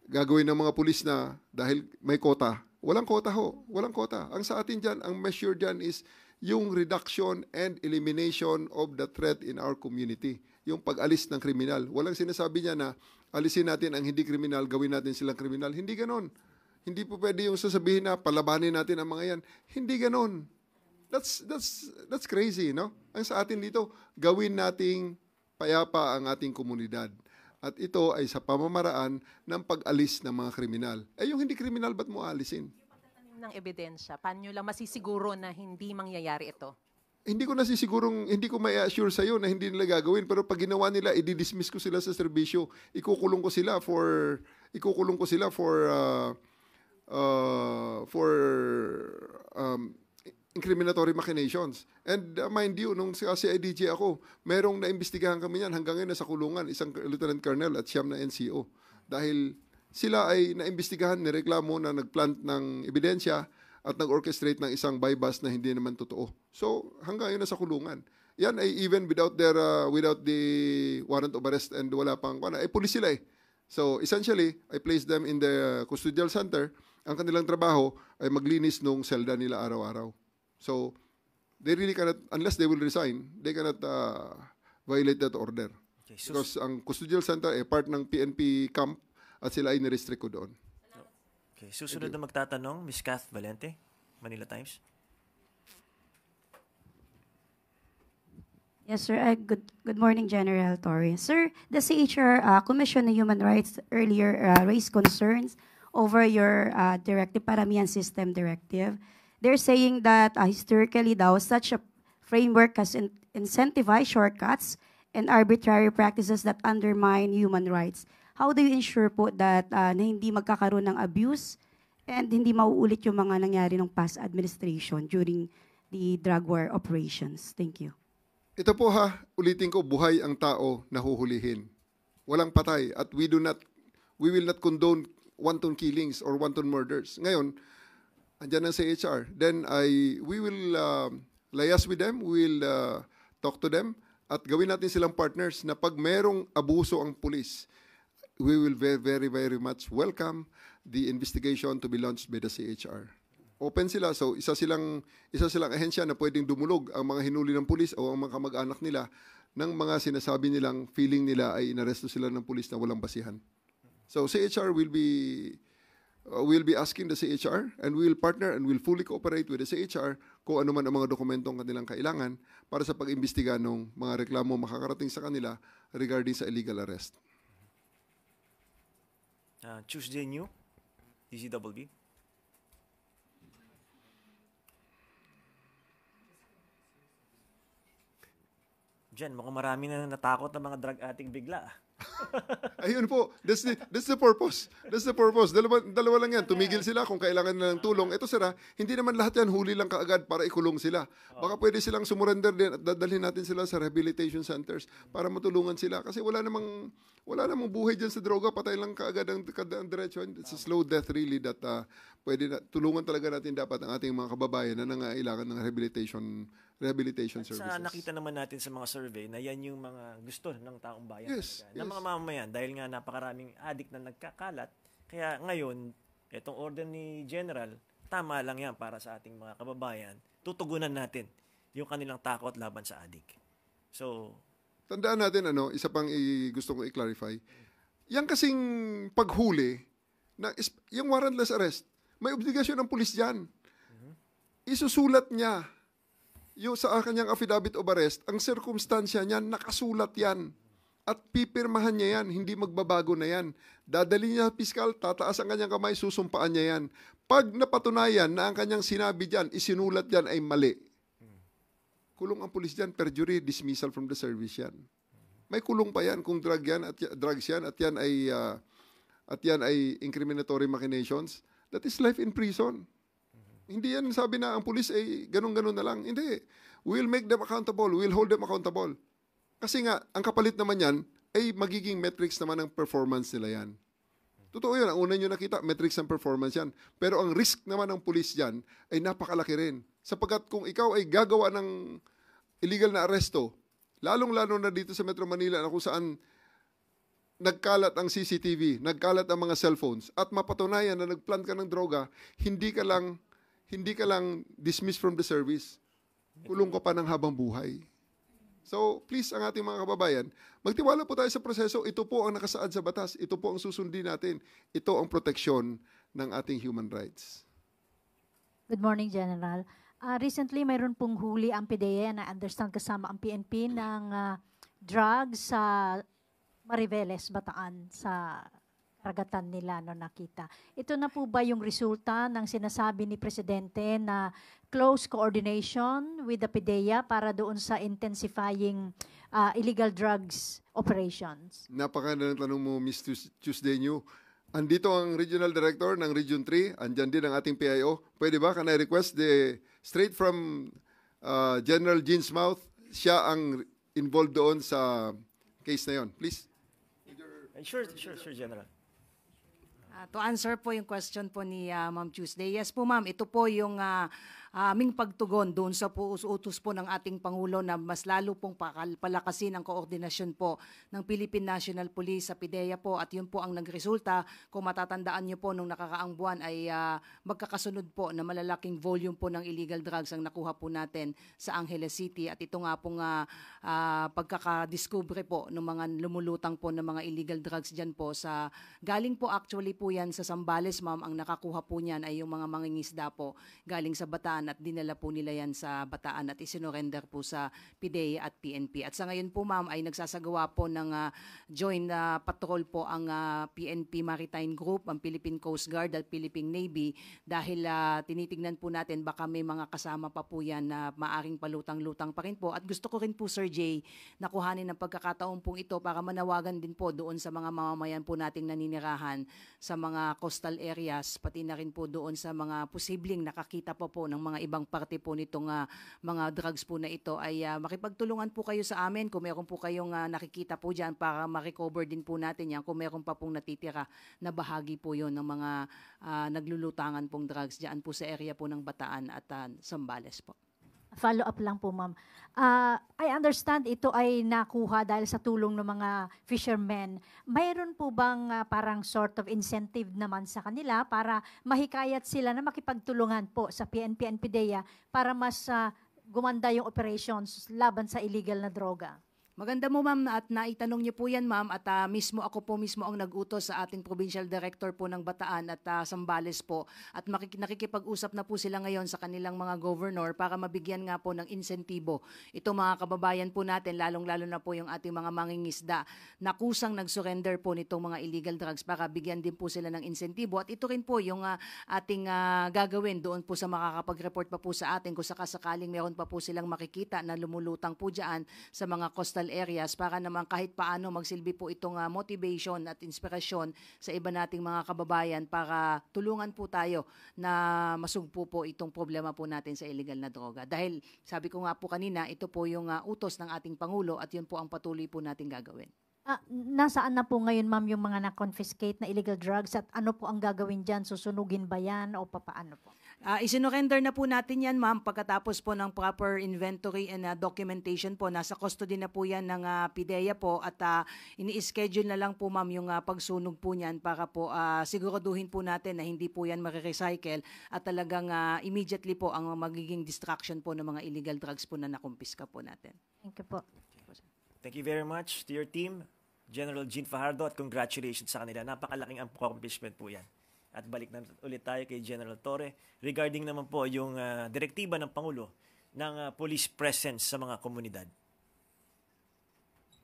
gagawin ng mga pulis na dahil may kota, walang kota ho, walang kota. Ang sa atin dyan, ang measure dyan is yung reduction and elimination of the threat in our community. Yung pag-alis ng kriminal. Walang sinasabi niya na alisin natin ang hindi kriminal, gawin natin silang kriminal. Hindi ganon. Hindi po pwede yung sasabihin na palabanin natin ang mga yan. Hindi ganon. That's crazy, no? Ang sa atin dito, gawin nating payapa ang ating komunidad. At ito ay sa pamamaraan ng pag-alis ng mga kriminal. Yung hindi kriminal, ba't mo alisin? Ng ebidensya, paano nyo lang masisiguro na hindi mangyayari ito? Hindi ko may-assure sa'yo na hindi nila gagawin. Pero pag ginawa nila, i-dismiss ko sila sa serbisyo. Ikukulong ko sila for incriminatory machinations. And mind you, nung sa CIDJ ako, merong naimbestigahan kami yan hanggang ngayon nasa kulungan, isang lieutenant colonel at siyam na NCO. Dahil sila ay naimbestigahan, nireklamo na nagplant ng ebidensya at nag-orchestrate ng isang bypass na hindi naman totoo. So, hanggang ngayon nasa kulungan. Yan ay even without the warrant of arrest and wala pang, pulis sila eh. So, essentially, I placed them in the custodial center. Ang kanilang trabaho ay maglinis nung selda nila araw-araw. So, they really cannot, unless they will resign, they cannot violate that order. Okay, so because ang custodial center ay part ng PNP camp at sila ay nirestrict ko doon. Okay, susunod na magtatanong, Ms. Kath Valente, Manila Times. Yes, sir. Good morning, General Torres. Sir, the CHR Commission on Human Rights earlier raised concerns over your directive, Paramihan System Directive. They're saying that historically daw, such a framework has incentivized shortcuts and arbitrary practices that undermine human rights. How do you ensure po that na hindi magkakaroon ng abuse and hindi mauulit yung mga nangyari ng past administration during the drug war operations? Thank you. Ito po ulitin ko, buhay ang tao na huhulihin. Walang patay at we will not condone wanton killings or wanton murders. Ngayon, andyan ang CHR. Then we will liaise with them, we will talk to them, at gawin natin silang partners na pag merong abuso ang pulis, we will very, very, very much welcome the investigation to be launched by the CHR. Open sila, so isa silang ahensya na pwedeng dumulog ang mga hinuli ng pulis o ang mga kamag-anak nila ng mga sinasabi nilang feeling nila ay inaresto sila ng pulis na walang basihan. So CHR will be asking the CHR and we will partner and will fully cooperate with the CHR kung ano man ang mga dokumentong kanilang kailangan para sa pag-imbestiga ng mga reklamo makakarating sa kanila regarding sa illegal arrest. Tuesday New, DCWB. Jen, mukhang marami na natakot na mga drug addict bigla. Ayun po, that's the purpose. That's the purpose. Dalawa lang yan. Tumigil sila kung kailangan nila ng tulong. Ito sila, hindi naman lahat yan huli lang kaagad para ikulong sila. Baka pwede silang sumurrender din at dadalhin natin sila sa rehabilitation centers para matulungan sila. Kasi wala namang buhay dyan sa droga. Patay lang kaagad ang diretso. It's a slow death really that tulungan talaga natin dapat ang ating mga kababayan na nangailangan ng rehabilitation services. Sa nakita naman natin sa mga survey na yan yung mga gusto ng taong bayan. Yes, Ng mga mamamayan dahil nga napakaraming addict na nagkakalat. Kaya ngayon, itong order ni General, tama lang yan para sa ating mga kababayan. Tutugunan natin yung kanilang takot laban sa addict. So, tandaan natin, isa pang gusto kong i-clarify. Yan kasing paghuli, yung warrantless arrest, may obligasyon ng pulis dyan. Isusulat niya yung sa kanyang affidavit of arrest, ang circumstansya niyan, nakasulat yan. At pipirmahan niya yan, hindi magbabago na yan. Dadali niya piskal, tataas ang kanyang kamay, susumpaan niya yan. Pag napatunayan na ang kanyang sinabi dyan, isinulat dyan ay mali, kulong ang pulis dyan, perjury, dismissal from the service yan. May kulong pa yan kung drugs yan at yan ay incriminatory machinations. That is life in prison. Hindi yan sabi na ang pulis ay ganun-ganun na lang. Hindi. We'll make them accountable. We'll hold them accountable. Kasi nga, ang kapalit naman yan ay magiging metrics naman ng performance nila yan. Totoo yun. Ang una nyo nakita, metrics ng performance yan. Pero ang risk naman ng pulis dyan ay napakalaki rin. Sapagkat kung ikaw ay gagawa ng illegal na aresto, lalong-lalo na dito sa Metro Manila na kung saan nagkalat ang CCTV, nagkalat ang mga cellphones, at mapatunayan na nagplant ka ng droga, hindi ka lang dismissed from the service. Kulong ka pa ng habang buhay. So, please, ang ating mga kababayan, magtiwala po tayo sa proseso. Ito po ang nakasaad sa batas. Ito po ang susundin natin. Ito ang proteksyon ng ating human rights. Good morning, General. Recently, mayroon pong huli ang PDEA na understand kasama ang PNP ng drugs sa Mariveles, Bataan, sa karagatan nila nakita. Ito na po ba yung resulta ng sinasabi ni Presidente na close coordination with the PDEA para doon sa intensifying illegal drugs operations? Napakaganda ng tanong mo, Ms. Tuesday New. Andito ang Regional Director ng Region 3. Andyan din ang ating PIO. Pwede ba? Can I request straight from General Jean's mouth, siya ang involved doon sa case na yon. Please. Sure, General. To answer po yung question po ni Ma'am Tuesday. Yes po ma'am, ito po yung aming pagtugon doon sa utos po ng ating Pangulo na mas lalo pong palakasin ang koordinasyon po ng Philippine National Police sa PDEA po, at yun po ang nagresulta. Kung matatandaan nyo po nung nakakaang buwan ay magkakasunod po na malalaking volume po ng illegal drugs ang nakuha po natin sa Angeles City, at ito nga pong pagkakadiscovery po ng mga lumulutang po ng mga illegal drugs dyan po sa galing po actually po yan sa Zambales ma'am. Ang nakakuha po niyan ay yung mga mangingisda po galing sa Bataan at dinala po nila yan sa Bataan at isinorender po sa PDEA at PNP. At sa ngayon po ma'am ay nagsasagawa po ng joint patrol po ang PNP Maritime Group, ang Philippine Coast Guard at Philippine Navy, dahil tinitignan po natin baka may mga kasama pa po yan na maaring palutang-lutang pa rin po. At gusto ko rin po Sir Jay na kuhanin ng pagkakataon pong ito para manawagan din po doon sa mga mamamayan po nating naninirahan sa mga coastal areas, pati na rin po doon sa mga posibleng nakakita po ng mga ibang parte po nitong mga drugs po na ito, ay makipagtulungan po kayo sa amin kung meron po kayong nakikita po dyan para ma-recover din po natin yan kung meron pa pong natitira na bahagi po yon ng mga naglulutangan pong drugs dyan po sa area po ng Bataan at Zambales po. Follow up lang po, ma'am. I understand ito ay nakuha dahil sa tulong ng mga fishermen. Mayroon po bang parang sort of incentive naman sa kanila para mahikayat sila na makipagtulungan po sa PNP and PDEA para mas gumanda yung operations laban sa illegal na droga? Maganda mo ma'am at naitanong niyo po yan ma'am, at ako po mismo ang nag-utos sa ating Provincial Director po ng Bataan at Zambales po, at nakikipag-usap na po sila ngayon sa kanilang mga governor para mabigyan nga po ng insentibo ito mga kababayan po natin, lalong-lalo na po yung ating mga mangingisda na kusang nag-surrender po nitong mga illegal drugs, para bigyan din po sila ng insentibo. At ito rin po yung ating gagawin doon po sa makakapag-report pa po sa atin kung sakasakaling meron pa po silang makikita na lumulutang po dyan sa mga coastal coastal areas para naman kahit paano magsilbi po itong motivation at inspirasyon sa iba nating mga kababayan para tulungan po tayo na masugpo po itong problema po natin sa illegal na droga. Dahil sabi ko nga po kanina, ito po yung utos ng ating Pangulo at yun po ang patuloy po natin gagawin. Nasaan na po ngayon, ma'am, yung mga na-confiscate na illegal drugs at ano po ang gagawin dyan? Susunugin ba yan o papaano po? Isinurrender na po natin yan, ma'am, pagkatapos po ng proper inventory and documentation po. Nasa custody na po yan ng PIDEA po at ini-schedule na lang po, ma'am, yung pagsunog po niyan para po siguraduhin po natin na hindi po yan marirecycle at talagang immediately po ang magiging distraction po ng mga illegal drugs po na nakumpiska po natin. Thank you po. Thank you very much to your team, General Jean Fajardo, at congratulations sa kanila. Napakalaking accomplishment po yan. At balik na ulit tayo kay General Torre regarding naman po yung direktiba ng Pangulo ng police presence sa mga komunidad.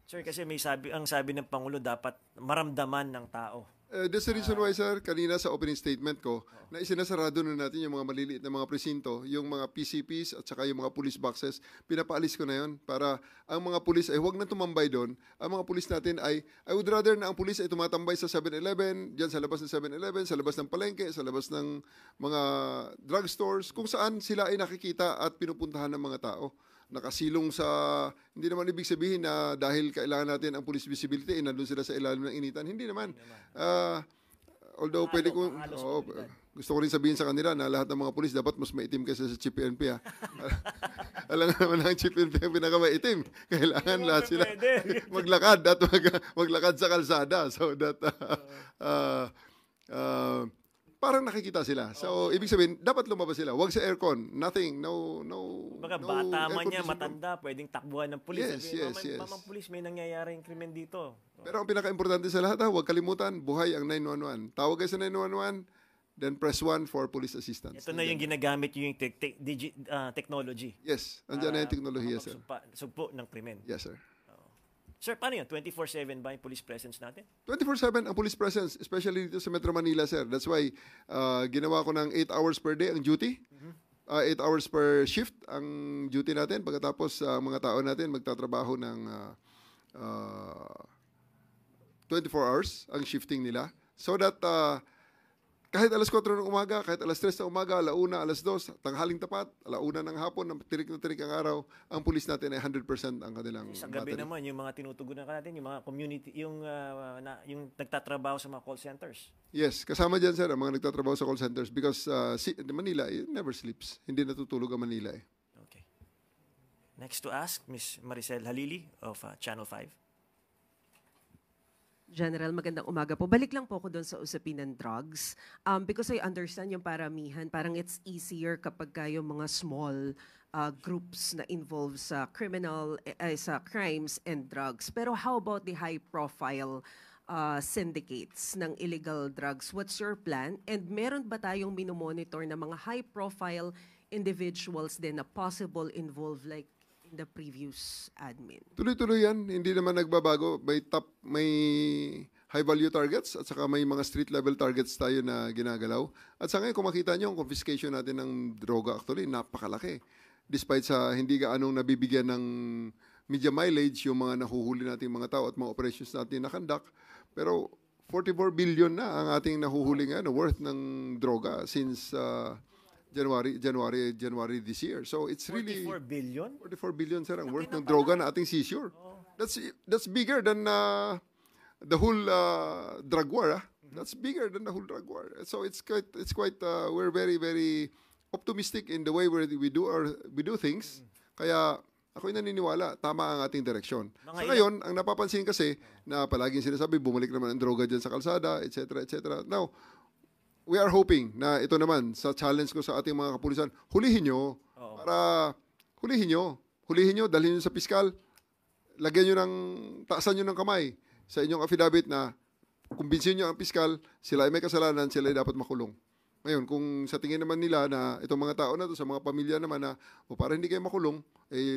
Sir, kasi ang sabi ng Pangulo dapat maramdaman ng tao. That's the reason why, sir, kanina sa opening statement ko, na isinasarado na natin yung mga maliliit na mga presinto, yung mga PCPs at saka yung mga police boxes, pinapaalis ko na yun para ang mga police ay huwag na tumambay doon. Ang mga police natin I would rather na ang police ay tumatambay sa 7-Eleven, dyan sa labas ng 7-Eleven, sa labas ng palengke, sa labas ng mga drugstores, kung saan sila ay nakikita at pinupuntahan ng mga tao. Nakasilong sa, hindi naman ibig sabihin na dahil kailangan natin ang police visibility, nandun sila sa ilalim ng initan. Hindi naman. Although pwede ko, gusto ko rin sabihin sa kanila na lahat ng mga police dapat mas maitim kaysa sa Chief PNP. Alam nga naman ang Chief PNP ang pinakamaitim. Kailangan lahat sila maglakad at maglakad sa kalsada so that parang nakikita sila. So, ibig sabihin, dapat lumabas sila. Huwag sa aircon. Nothing. No Baka bata man niya, matanda, pwedeng takbuhan ng pulis. Yes. Mamang pulis, may nangyayaring krimen dito. Pero ang pinaka-importante sa lahat, huwag kalimutan, buhay ang 911. Tawag kayo sa 911, then press 1 for police assistance. Ito na yung ginagamit yung technology. Yes. Andiyan na yung teknolohiya, sir. Sugpo ng krimen. Yes, sir. Sir, paano yun? 24/7 ba yung police presence natin? 24/7 ang police presence, especially dito sa Metro Manila, sir. That's why ginawa ko ng 8 hours per day ang duty. 8 hours per shift ang duty natin. Pagkatapos mga tao natin magtatrabaho ng 24 hours ang shifting nila. So that kahit alas 4 ng umaga, kahit alas 3 ng umaga, alauna, alas 2, tanghaling tapat, alauna ng hapon, tirik na tirik ang araw, ang pulis natin ay 100% ang kanilang sa gabi battery. naman, yung mga tinutugunan natin, yung mga community, yung nagtatrabaho sa mga call centers. Yes, kasama dyan, sir, ang mga nagtatrabaho sa call centers because Manila never sleeps. Hindi natutulog ang Manila eh. Okay. Next to ask, Ms. Maricel Halili of Channel 5. General, magandang umaga po. Balik lang po ako doon sa usapin ng drugs. Because I understand yung paramihan, parang it's easier kapag yung mga small groups na involved sa sa crimes and drugs. Pero how about the high-profile syndicates ng illegal drugs? What's your plan? And meron ba tayong minomonitor na mga high-profile individuals din na possible involved like the previous admin? Tuloy-tuloy yan. Hindi naman nagbabago. May high-value targets at saka may mga street-level targets tayo na ginagalaw. At sa ngayon, kung makita nyo, ang confiscation natin ng droga actually, napakalaki. Despite sa hindi gaanong nabibigyan ng media mileage yung mga nahuhuli nating mga tao at mga operations natin nakandak. Pero 44 billion na ang ating nahuhuli worth ng droga since January this year. So it's really 44 billion? 44 billion, sir, ang worth ng droga na ating seizure. That's bigger than the whole drug war. That's bigger than the whole drug war. So it's quite we're very very optimistic in the way we do things. Kaya ako'y naniniwala tama ang ating direksyon. Sa ngayon, ang napapansin kasi na palaging sinasabi bumalik naman ang droga diyan sa kalsada, etc. Now, we are hoping na ito naman sa challenge ko sa ating mga kapulisan, hulihin nyo. Hulihin nyo, dalhin nyo sa piskal, taasan nyo ng kamay sa inyong affidavit na kumbinsin nyo ang piskal, sila ay may kasalanan, sila ay dapat makulong. Ngayon, kung sa tingin naman nila na itong mga tao na to, sa mga pamilya naman na, para hindi kayo makulong,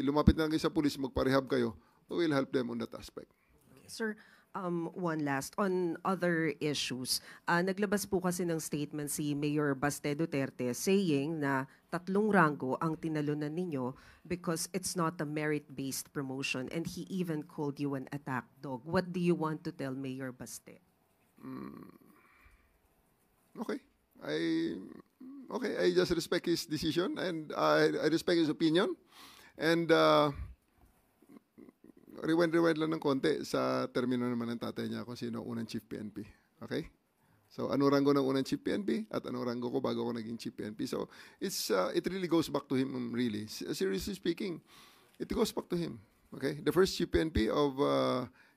lumapit na kayo sa pulis, magparehab kayo, we will help them on that aspect. Sir, One last, on other issues, naglabas po kasi ng statement si Mayor Baste Duterte saying na 3 ranggo ang tinalunan ninyo because it's not a merit-based promotion, and he even called you an attack dog. What do you want to tell Mayor Baste? Okay. I just respect his decision, and I respect his opinion. And rewind lang ng konti sa termino naman ng tatay niya kung sino unang chief PNP. Okay? So, ano ranggo ng unang chief PNP at ano ranggo ko bago ako naging chief PNP. So, it really goes back to him, really. Seriously speaking, it goes back to him. Okay? The first chief PNP of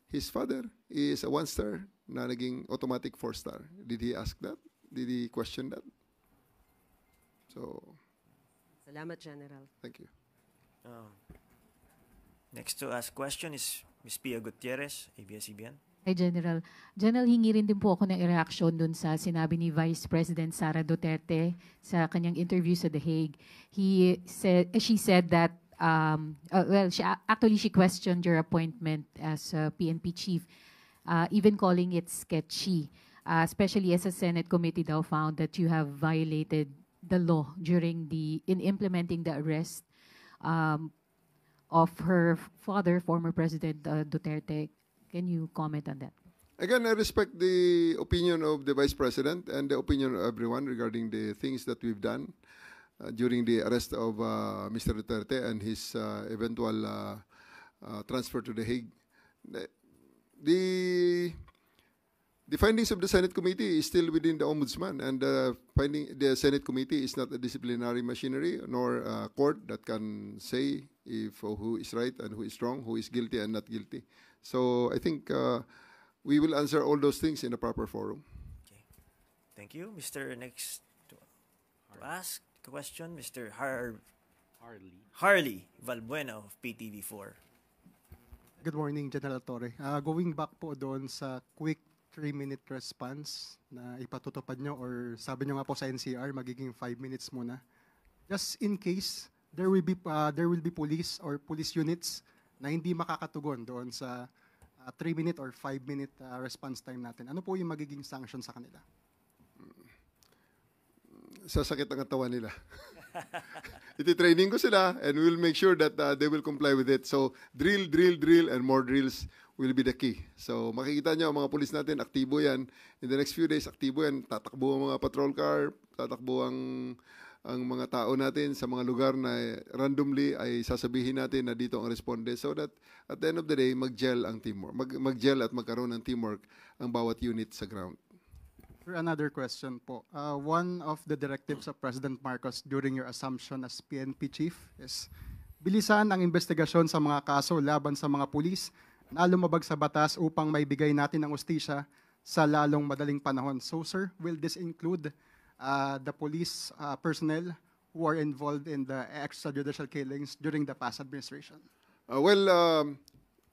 his father is a 1-star na naging automatic 4-star. Did he ask that? Did he question that? So, Salamat, General. thank you. Next to ask question is Ms. Pia Gutierrez, ABS-CBN. Hi, General. General, hingi rin din po ako ng reaction dun sa sinabi ni Vice President Sara Duterte sa kanyang interview sa The Hague. She said that, she questioned your appointment as PNP chief, even calling it sketchy, especially as a Senate committee daw found that you have violated the law in implementing the arrest of her father, former President Duterte. Can you comment on that? Again, I respect the opinion of the Vice President and the opinion of everyone regarding the things that we've done during the arrest of Mr. Duterte and his eventual transfer to The Hague. The findings of the Senate Committee is still within the Ombudsman, and the Senate Committee is not a disciplinary machinery nor a court that can say who is right and who is wrong, who is guilty and not guilty. So I think we will answer all those things in a proper forum. Okay. Thank you. Mr. Next to ask a question, Mr. Harley Valbuena of PTV4. Good morning, General Torre. Going back po doon sa quick 3-minute response na ipatutupad nyo, or sabi nyo nga po sa NCR, magiging 5 minutes muna. Just in case, there will be police or police units na hindi makakatugon doon sa 3-minute or 5-minute response time natin. Ano po yung magiging sanction sa kanila? Sasakit ang katawan nila. Iti-training ko sila, and we'll make sure that they will comply with it. So, drill, and more drills will be the key. So, makikita nyo, ang mga pulis natin, aktibo yan. In the next few days, aktibo yan. Tatakbo ang mga patrol car, tatakbo ang mga tao natin sa mga lugar na randomly ay sasabihin natin na dito ang responde, so that at the end of the day, mag-gel ang teamwork. Mag-gel at magkaroon ng teamwork ang bawat unit sa ground. Another question po. One of the directives of President Marcos during your assumption as PNP chief is bilisan ang investigasyon sa mga kaso laban sa mga pulis na lumabag sa batas upang maibigay natin ang ustisya sa lalong madaling panahon. So, sir, will this include the police personnel who are involved in the extrajudicial killings during the past administration?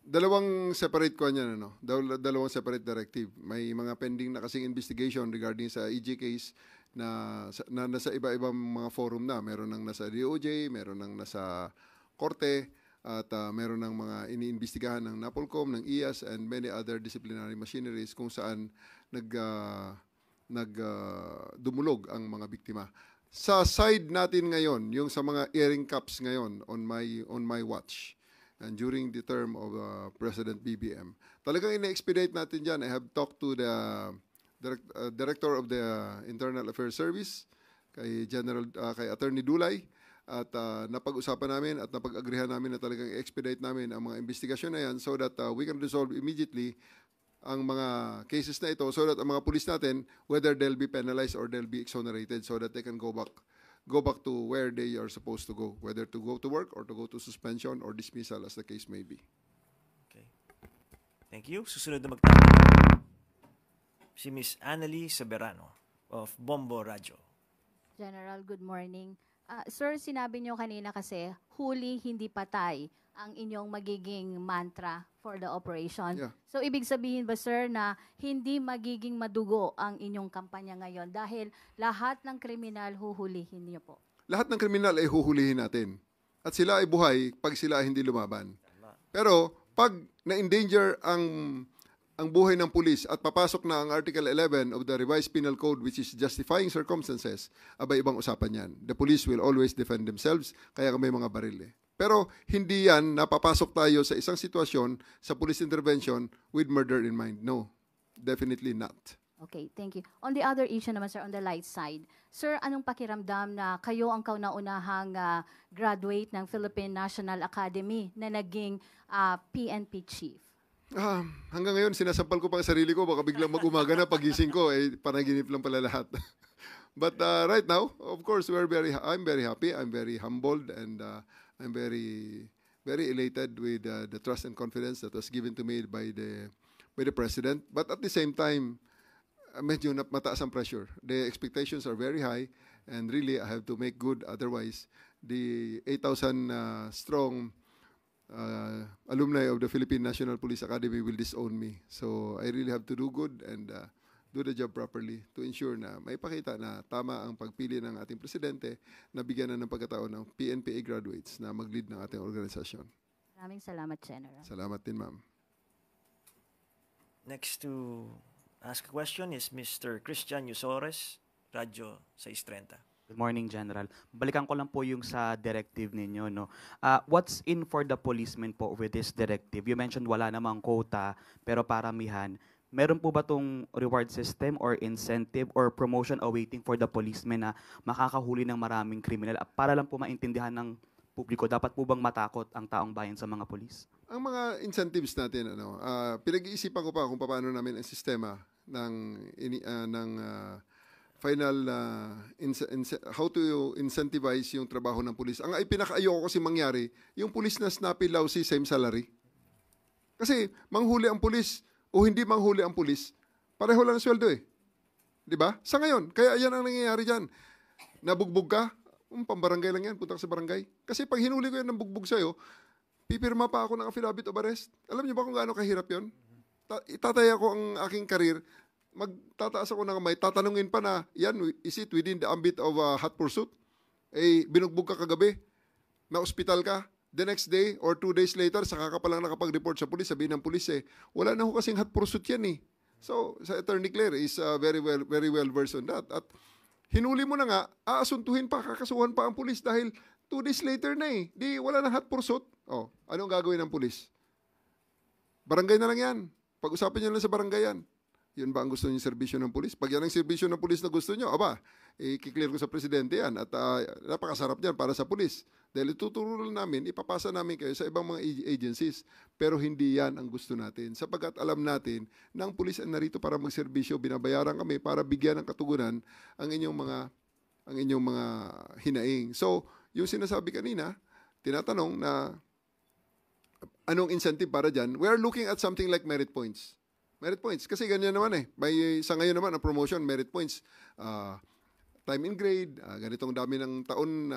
Dalawang separate ko niyan, ano? Dalawang separate directive. May mga pending na kasing investigation regarding sa EJ case na nasa iba-ibang mga forum na. Meron nang nasa DOJ, meron nang nasa Korte, at meron ng mga iniimbestigahan ng NAPOLCOM, ng IAS, and many other disciplinary machineries kung saan dumulog ang mga biktima. Sa side natin ngayon, yung sa mga airing caps ngayon on my watch, and during the term of President BBM, talagang ina-expedite natin dyan. I have talked to the Director of the Internal Affairs Service, kay Attorney Dulay, at napag-usapan namin at napag-agrihan namin na talagang expedite namin ang mga investigasyon na yan, so that we can resolve immediately ang mga cases na ito, so that ang mga pulis natin, whether they'll be penalized or they'll be exonerated, so that they can go back to where they are supposed to go, whether to go to work or to go to suspension or dismissal, as the case may be. Okay. Thank you. Susunod na magtanong si Ms. Annalie Soberano of Bombo Radyo. General, good morning. Sir, sinabi niyo kanina kasi huli hindi patay ang inyong magiging mantra for the operation. Yeah. So, ibig sabihin ba, sir, na hindi magiging madugo ang inyong kampanya ngayon dahil lahat ng kriminal huhulihin niyo po? Lahat ng kriminal ay huhulihin natin. At sila ay buhay pag sila ay hindi lumaban. Pero, pag na-endanger ang ang buhay ng pulis at papasok na ang Article 11 of the Revised Penal Code, which is justifying circumstances, abay ibang usapan yan. The police will always defend themselves, kaya may mga baril eh. Pero hindi yan napapasok tayo sa isang sitwasyon sa police intervention with murder in mind. No, definitely not. Okay, thank you. On the other issue naman, sir, on the light side, sir, anong pakiramdam na kayo ang kauna-unahang graduate ng Philippine National Academy na naging PNP chief? Hanggang ngayon, sinasampal ko pa ang sarili ko. Baka biglang mag-umaga na pagising ko, panaginip lang pala lahat. But right now, of course, I'm very happy. I'm very humbled, and I'm very elated with the trust and confidence that was given to me by the President. But at the same time, medyo mataas ang pressure. The expectations are very high, and really, I have to make good. Otherwise, the 8,000 strong alumni of the Philippine National Police Academy will disown me. So I really have to do good and do the job properly to ensure na may pakita na tama ang pagpili ng ating presidente na bigyan na ng pagkataon ng PNPA graduates na mag-lead ng ating organisasyon. Maraming salamat, General. Salamat din, ma'am. Next to ask a question is Mr. Christian Yusores, Radyo 630. Good morning, General. Balikan ko lang po yung sa directive ninyo, no. What's in for the policemen po with this directive? You mentioned wala namang quota, pero paramihan. Meron po ba tong reward system or incentive or promotion awaiting for the policemen na makakahuli ng maraming kriminal? Para lang po maintindihan ng publiko, dapat po bang matakot ang taong bayan sa mga polis? Ang mga incentives natin, pinag-iisipan ko pa kung paano namin ang sistema ng final how to incentivize yung trabaho ng pulis. Ang pinaka-ayoko kasi mangyari, yung pulis na snappy, lousy, same salary. Kasi manghuli ang pulis o hindi manghuli ang pulis, pareho lang ang sweldo eh. Di ba? Sa ngayon, kaya yan ang nangyayari dyan. Nabugbog ka, pambarangay lang yan, punta ka sa barangay. Kasi pag hinuli ko yan ng bugbog sa'yo, pipirma pa ako ng affidavit of arrest. Alam niyo ba kung gaano kahirap yun? Itataya ko ang aking karir, magtataas ako ng kamay, tatanungin pa na, yan, is it within the ambit of hot pursuit? Binugbog ka kagabi, na ospital ka, the next day or 2 days later, saka ka palang nakapag-report sa pulis, sabihin ng pulis wala na ho kasing hot pursuit yan eh. So, sa Attorney Claire is very well versed on that. At hinuli mo na nga, aasuntuhin pa, kakasuhan pa ang pulis dahil 2 days later na eh. Di, wala na hot pursuit. Anong gagawin ng pulis? Barangay na lang yan. Pag-usapin nyo lang sa barangay yan. Yun ba ang gusto niyo serbisyo ng pulis? Pag yan ang serbisyo ng pulis na gusto niyo, i-clear ko sa presidente yan at napakasarap yan para sa pulis. Dahil ituturo namin, ipapasa namin kayo sa ibang mga agencies. Pero hindi yan ang gusto natin. Sapagkat alam natin na ang pulis ay narito para magserbisyo, binabayaran kami para bigyan ng katugunan ang inyong mga hinaing. So, yung sinasabi kanina, tinatanong na anong incentive para dyan? We are looking at something like merit points. Merit points. Kasi ganyan naman eh. Sa ngayon naman, ang promotion, merit points. Time in grade, ganitong dami ng taon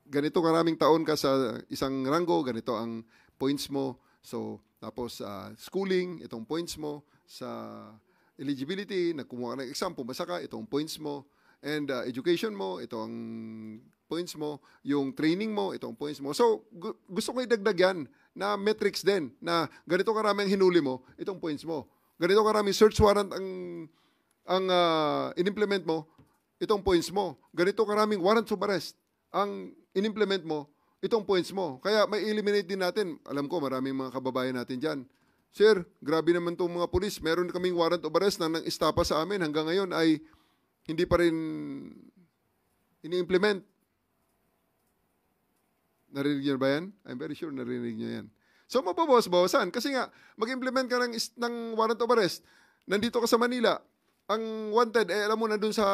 ganito karaming taon ka sa isang ranggo, ganito ang points mo. So, tapos schooling, itong points mo. Sa eligibility, nagkumuha ka ng exam, pumasa ka, itong points mo. And education mo, ito ang points mo. Yung training mo, itong points mo. So, gusto ko idagdag yan na metrics din, na ganito karami ang hinuli mo, itong points mo. Ganito karami search warrant ang in-implement mo, itong points mo. Ganito karaming warrants of arrest ang in-implement mo, itong points mo. Kaya may eliminate din natin. Alam ko, maraming mga kababayan natin dyan. Sir, grabe naman itong mga pulis. Meron kaming warrant of arrest na nang-istapa sa amin. Hanggang ngayon ay hindi pa rin ini-implement. Narinig nyo ba yan? I'm very sure narinig nyo yan. So, mababawas-bawasan. Kasi nga, mag-implement ka ng warrant of arrest. Nandito ka sa Manila. Ang wanted, alam mo na dun sa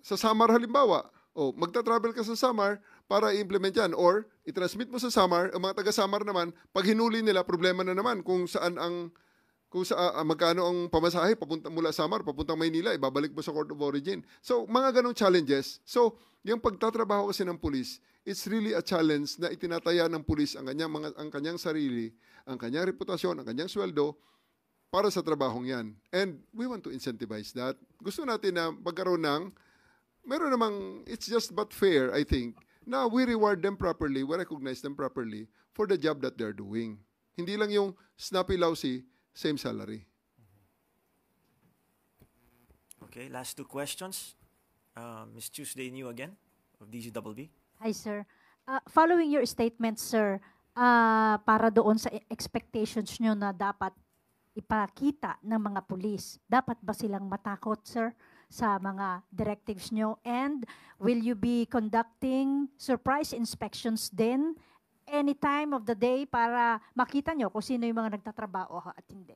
Samar halimbawa. Magta-travel ka sa Samar para i-implement yan. Or, i-transmit mo sa Samar, ang mga taga-Samar naman, pag hinuli nila, problema na naman kung magkano ang pamasahe papunta mula Samar, papuntang Maynila, ibabalik mo sa Court of Origin. So, mga ganong challenges. So, yung pagtatrabaho kasi ng pulis, it's really a challenge na itinataya ng pulis ang kanyang sarili, ang kanyang reputasyon, ang kanyang sweldo para sa trabahong yan. And we want to incentivize that. Gusto natin na magkaroon meron namang, it's just but fair, I think, na we reward them properly, we recognize them properly for the job that they're doing. Hindi lang yung snappy lousy, same salary. Okay, last two questions. Ms. Tuesday New again of DGWB. Hi, sir. Following your statement, sir, para doon sa expectations nyo na dapat ipakita ng mga pulis, dapat ba silang matakot, sir, sa mga directives nyo? And will you be conducting surprise inspections din any time of the day para makita nyo kung sino yung mga nagtatrabaho at hindi?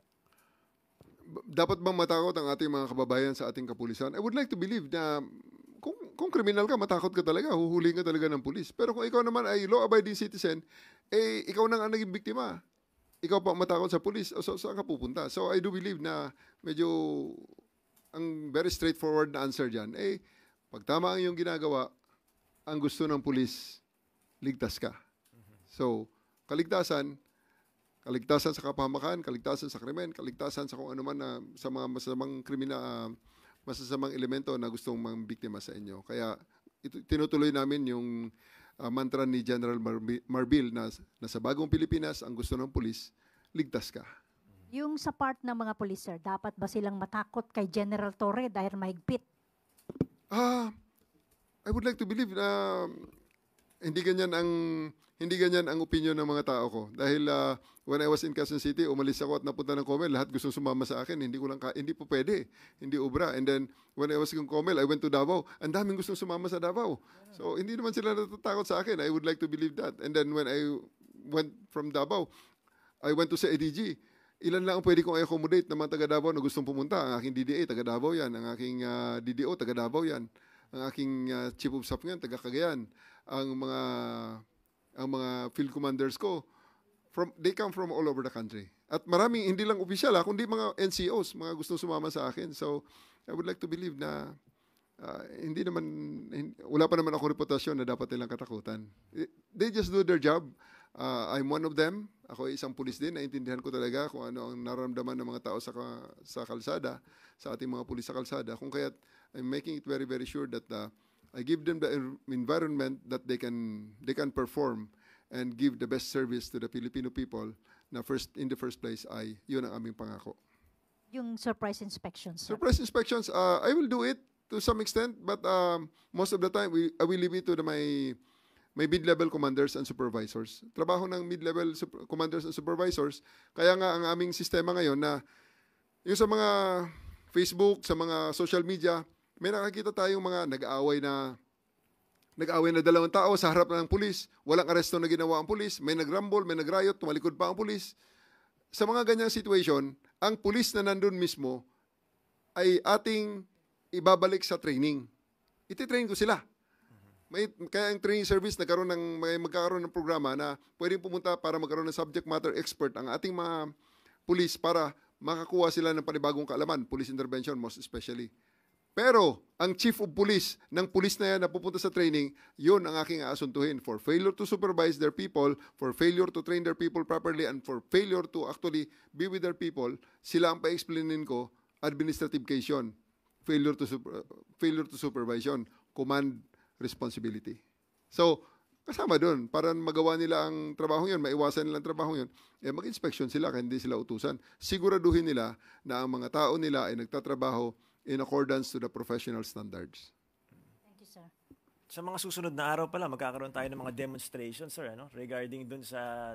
Dapat bang matakot ang ating mga kababayan sa ating kapulisan? I would like to believe na kung kriminal ka, matakot ka talaga, huhuling ka talaga ng pulis. Pero kung ikaw naman ay law-abiding citizen, ikaw nang ang naging biktima. Ikaw pa matakot sa pulis, o saan ka pupunta? So I do believe na medyo ang very straightforward na answer dyan, pag tama ang iyong ginagawa, ang gusto ng pulis, ligtas ka. So, kaligtasan sa kapahamakan, kaligtasan sa krimen, kaligtasan sa kung ano man na sa mga masasamang elemento na gustong biktima sa inyo. Kaya tinutuloy namin yung mantra ni General Marbil na sa bagong Pilipinas, ang gusto ng pulis, ligtas ka. Yung sa part ng mga pulis, sir, dapat ba silang matakot kay General Torre dahil mahigpit? I would like to believe na hindi ganyan ang opinion ng mga tao ko. Dahil when I was in Quezon City, umalis ako at napunta ng Comel, lahat gusto sumama sa akin. Hindi po pwede. Hindi ubra. And then, when I was in Comel, I went to Davao. Ang daming gusto sumama sa Davao. So, hindi naman sila natatakot sa akin. I would like to believe that. And then, when I went from Davao, I went to sa ADG. Ilan lang ang pwede kong i-accommodate ng mga taga Davao na gustong pumunta. Ang aking DDA, taga Davao yan. Ang aking DDO, taga Davao yan. Ang aking Chief of Staff yan, taga Cagayan. Ang mga field commanders ko, they come from all over the country. At maraming, hindi lang opisyal, kundi mga NCOs, mga gustong sumama sa akin. So, I would like to believe na wala pa naman ako reputasyon na dapat nilang katakutan. They just do their job. I'm one of them. Ako ay isang pulis din. Naintindihan ko talaga kung ano ang nararamdaman ng mga tao sa kalsada, sa ating mga pulis sa kalsada. Kung kaya't I'm making it very, very sure that I give them the environment that they can perform and give the best service to the Filipino people na in the first place yun ang aming pangako. Yung surprise inspections, sir. Surprise inspections, I will do it to some extent, but most of the time, I will leave it to my mid-level commanders and supervisors. Trabaho ng mid-level commanders and supervisors, kaya nga ang aming sistema ngayon na yung sa mga Facebook, sa mga social media, may nakakita tayong mga nag-aaway na dalawang tao sa harap ng pulis, walang aresto na ginawa ang pulis, may nag-rumble, may nag-riot, tumalikod pa ang pulis. Sa mga ganyang situation, ang pulis na nandun mismo ay ating ibabalik sa training. Iti-train ko sila. Kaya ang training service magkakaroon ng programa na pwedeng pumunta para magkaroon ng subject matter expert ang ating mga pulis para makakuha sila ng panibagong kaalaman, police intervention most especially. Pero, ang chief of police ng police na yan na pupunta sa training, yun ang aking aasuntuhin for failure to supervise their people, for failure to train their people properly, and for failure to actually be with their people, sila ang pa-explainin ko, administrative case yun. Failure to supervision, command responsibility. So, kasama doon, para magawa nila ang trabaho yun, maiwasan nila ang trabaho yun, mag-inspection sila, kaya hindi sila utusan. Siguraduhin nila na ang mga tao nila ay nagtatrabaho in accordance to the professional standards. Thank you, sir. Sa mga susunod na araw pala, magkakaroon tayo ng mga demonstrations, sir, regarding dun sa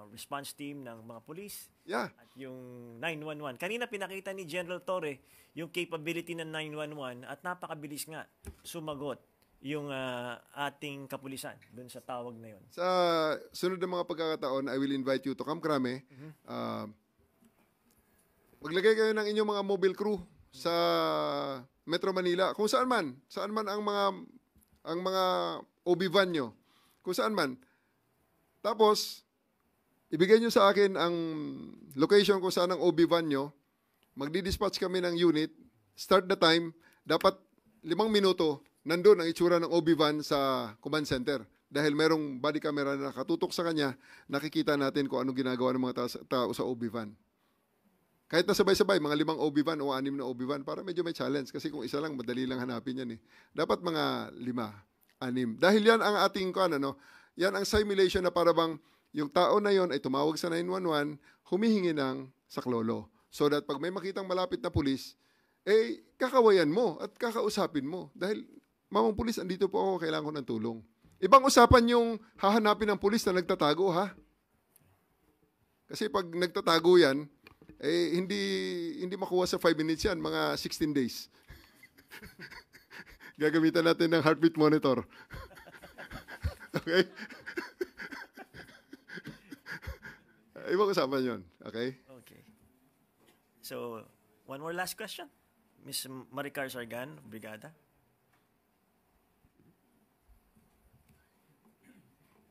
response team ng mga police. Yeah. At yung 911. Kanina pinakita ni General Torre yung capability ng 911 at napakabilis nga sumagot yung ating kapulisan dun sa tawag na yun. Sa sunod na mga pagkakataon, I will invite you to Camp Crame. Maglagay kayo ng inyong mga mobile crew sa Metro Manila, kung saan man ang mga OB van nyo, kung saan man. Tapos, ibigay nyo sa akin ang location kung saan ang OB van nyo, magdi-dispatch kami ng unit, start the time, dapat 5 minuto, nandun ang itsura ng OB van sa command center. Dahil merong body camera na nakatutok sa kanya, nakikita natin kung anong ginagawa ng mga tao sa OB van. Kahit na sabay-sabay, mga 5 OB van o 6 na OB van, para medyo may challenge. Kasi kung isa lang, madali lang hanapin yan . Dapat mga 5, 6. Dahil yan ang ating, yan ang simulation na para bang yung tao na yon ay tumawag sa 911, humihingi ng saklolo. So that pag may makitang malapit na pulis, kakawayan mo at kakausapin mo. Dahil, mamang pulis, andito po ako, kailangan ko ng tulong. Ibang usapan yung hahanapin ng pulis na nagtatago, ha? Kasi pag nagtatago yan, hindi makuha sa 5 minutes yan, mga 16 days. Gagamitan natin ng heartbeat monitor. Okay? Ibang usapan yun. Okay? Okay. So, one more last question. Ms. Maricar Sargan, Brigada.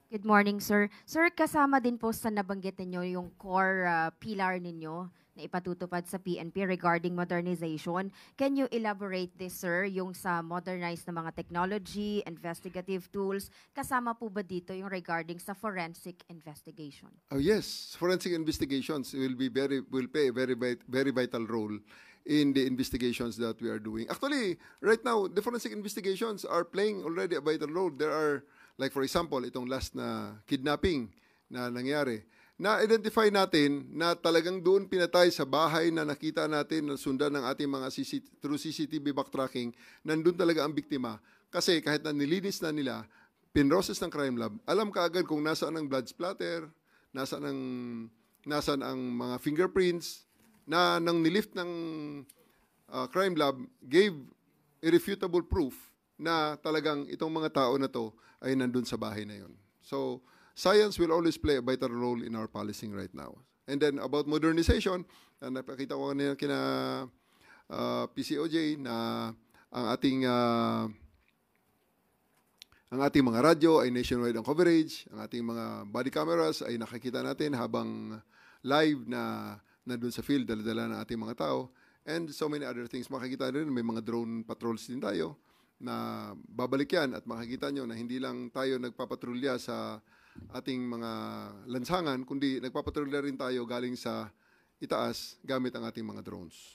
Good morning, sir. Sir, kasama din po sa nabanggit ninyo yung core pillar ninyo na ipatutupad sa PNP regarding modernization. Can you elaborate this, sir, yung sa modernized na mga technology, investigative tools? Kasama po ba dito yung regarding sa forensic investigation? Oh yes, forensic investigations will play a very vital role in the investigations that we are doing. Actually, right now, the forensic investigations are playing already a vital role. There are, like for example, itong last na kidnapping na nangyari, na-identify natin na talagang doon pinatay sa bahay na nakita natin na sundan ng ating mga through CCTV backtracking, nandun talaga ang biktima. Kasi kahit na nilinis na nila, pinroses ng crime lab, alam ka agad kung nasaan ang blood splatter, nasaan ang mga fingerprints, na nang nilift ng crime lab gave irrefutable proof na talagang itong mga tao na to ay nandun sa bahay na yon. So, science will always play a vital role in our policing right now. And then about modernization, napakita ko kanina kina PCOJ na ang ating mga radyo ay nationwide ang coverage, ang ating mga body cameras ay nakikita natin habang live na nandun sa field, dala-dala ng ating mga tao, and so many other things. Makikita rin, may mga drone patrols din tayo na babalik yan at makikita nyo na hindi lang tayo nagpapatrolya sa ating mga lansangan, kundi nagpapatrolya rin tayo galing sa itaas gamit ang ating mga drones.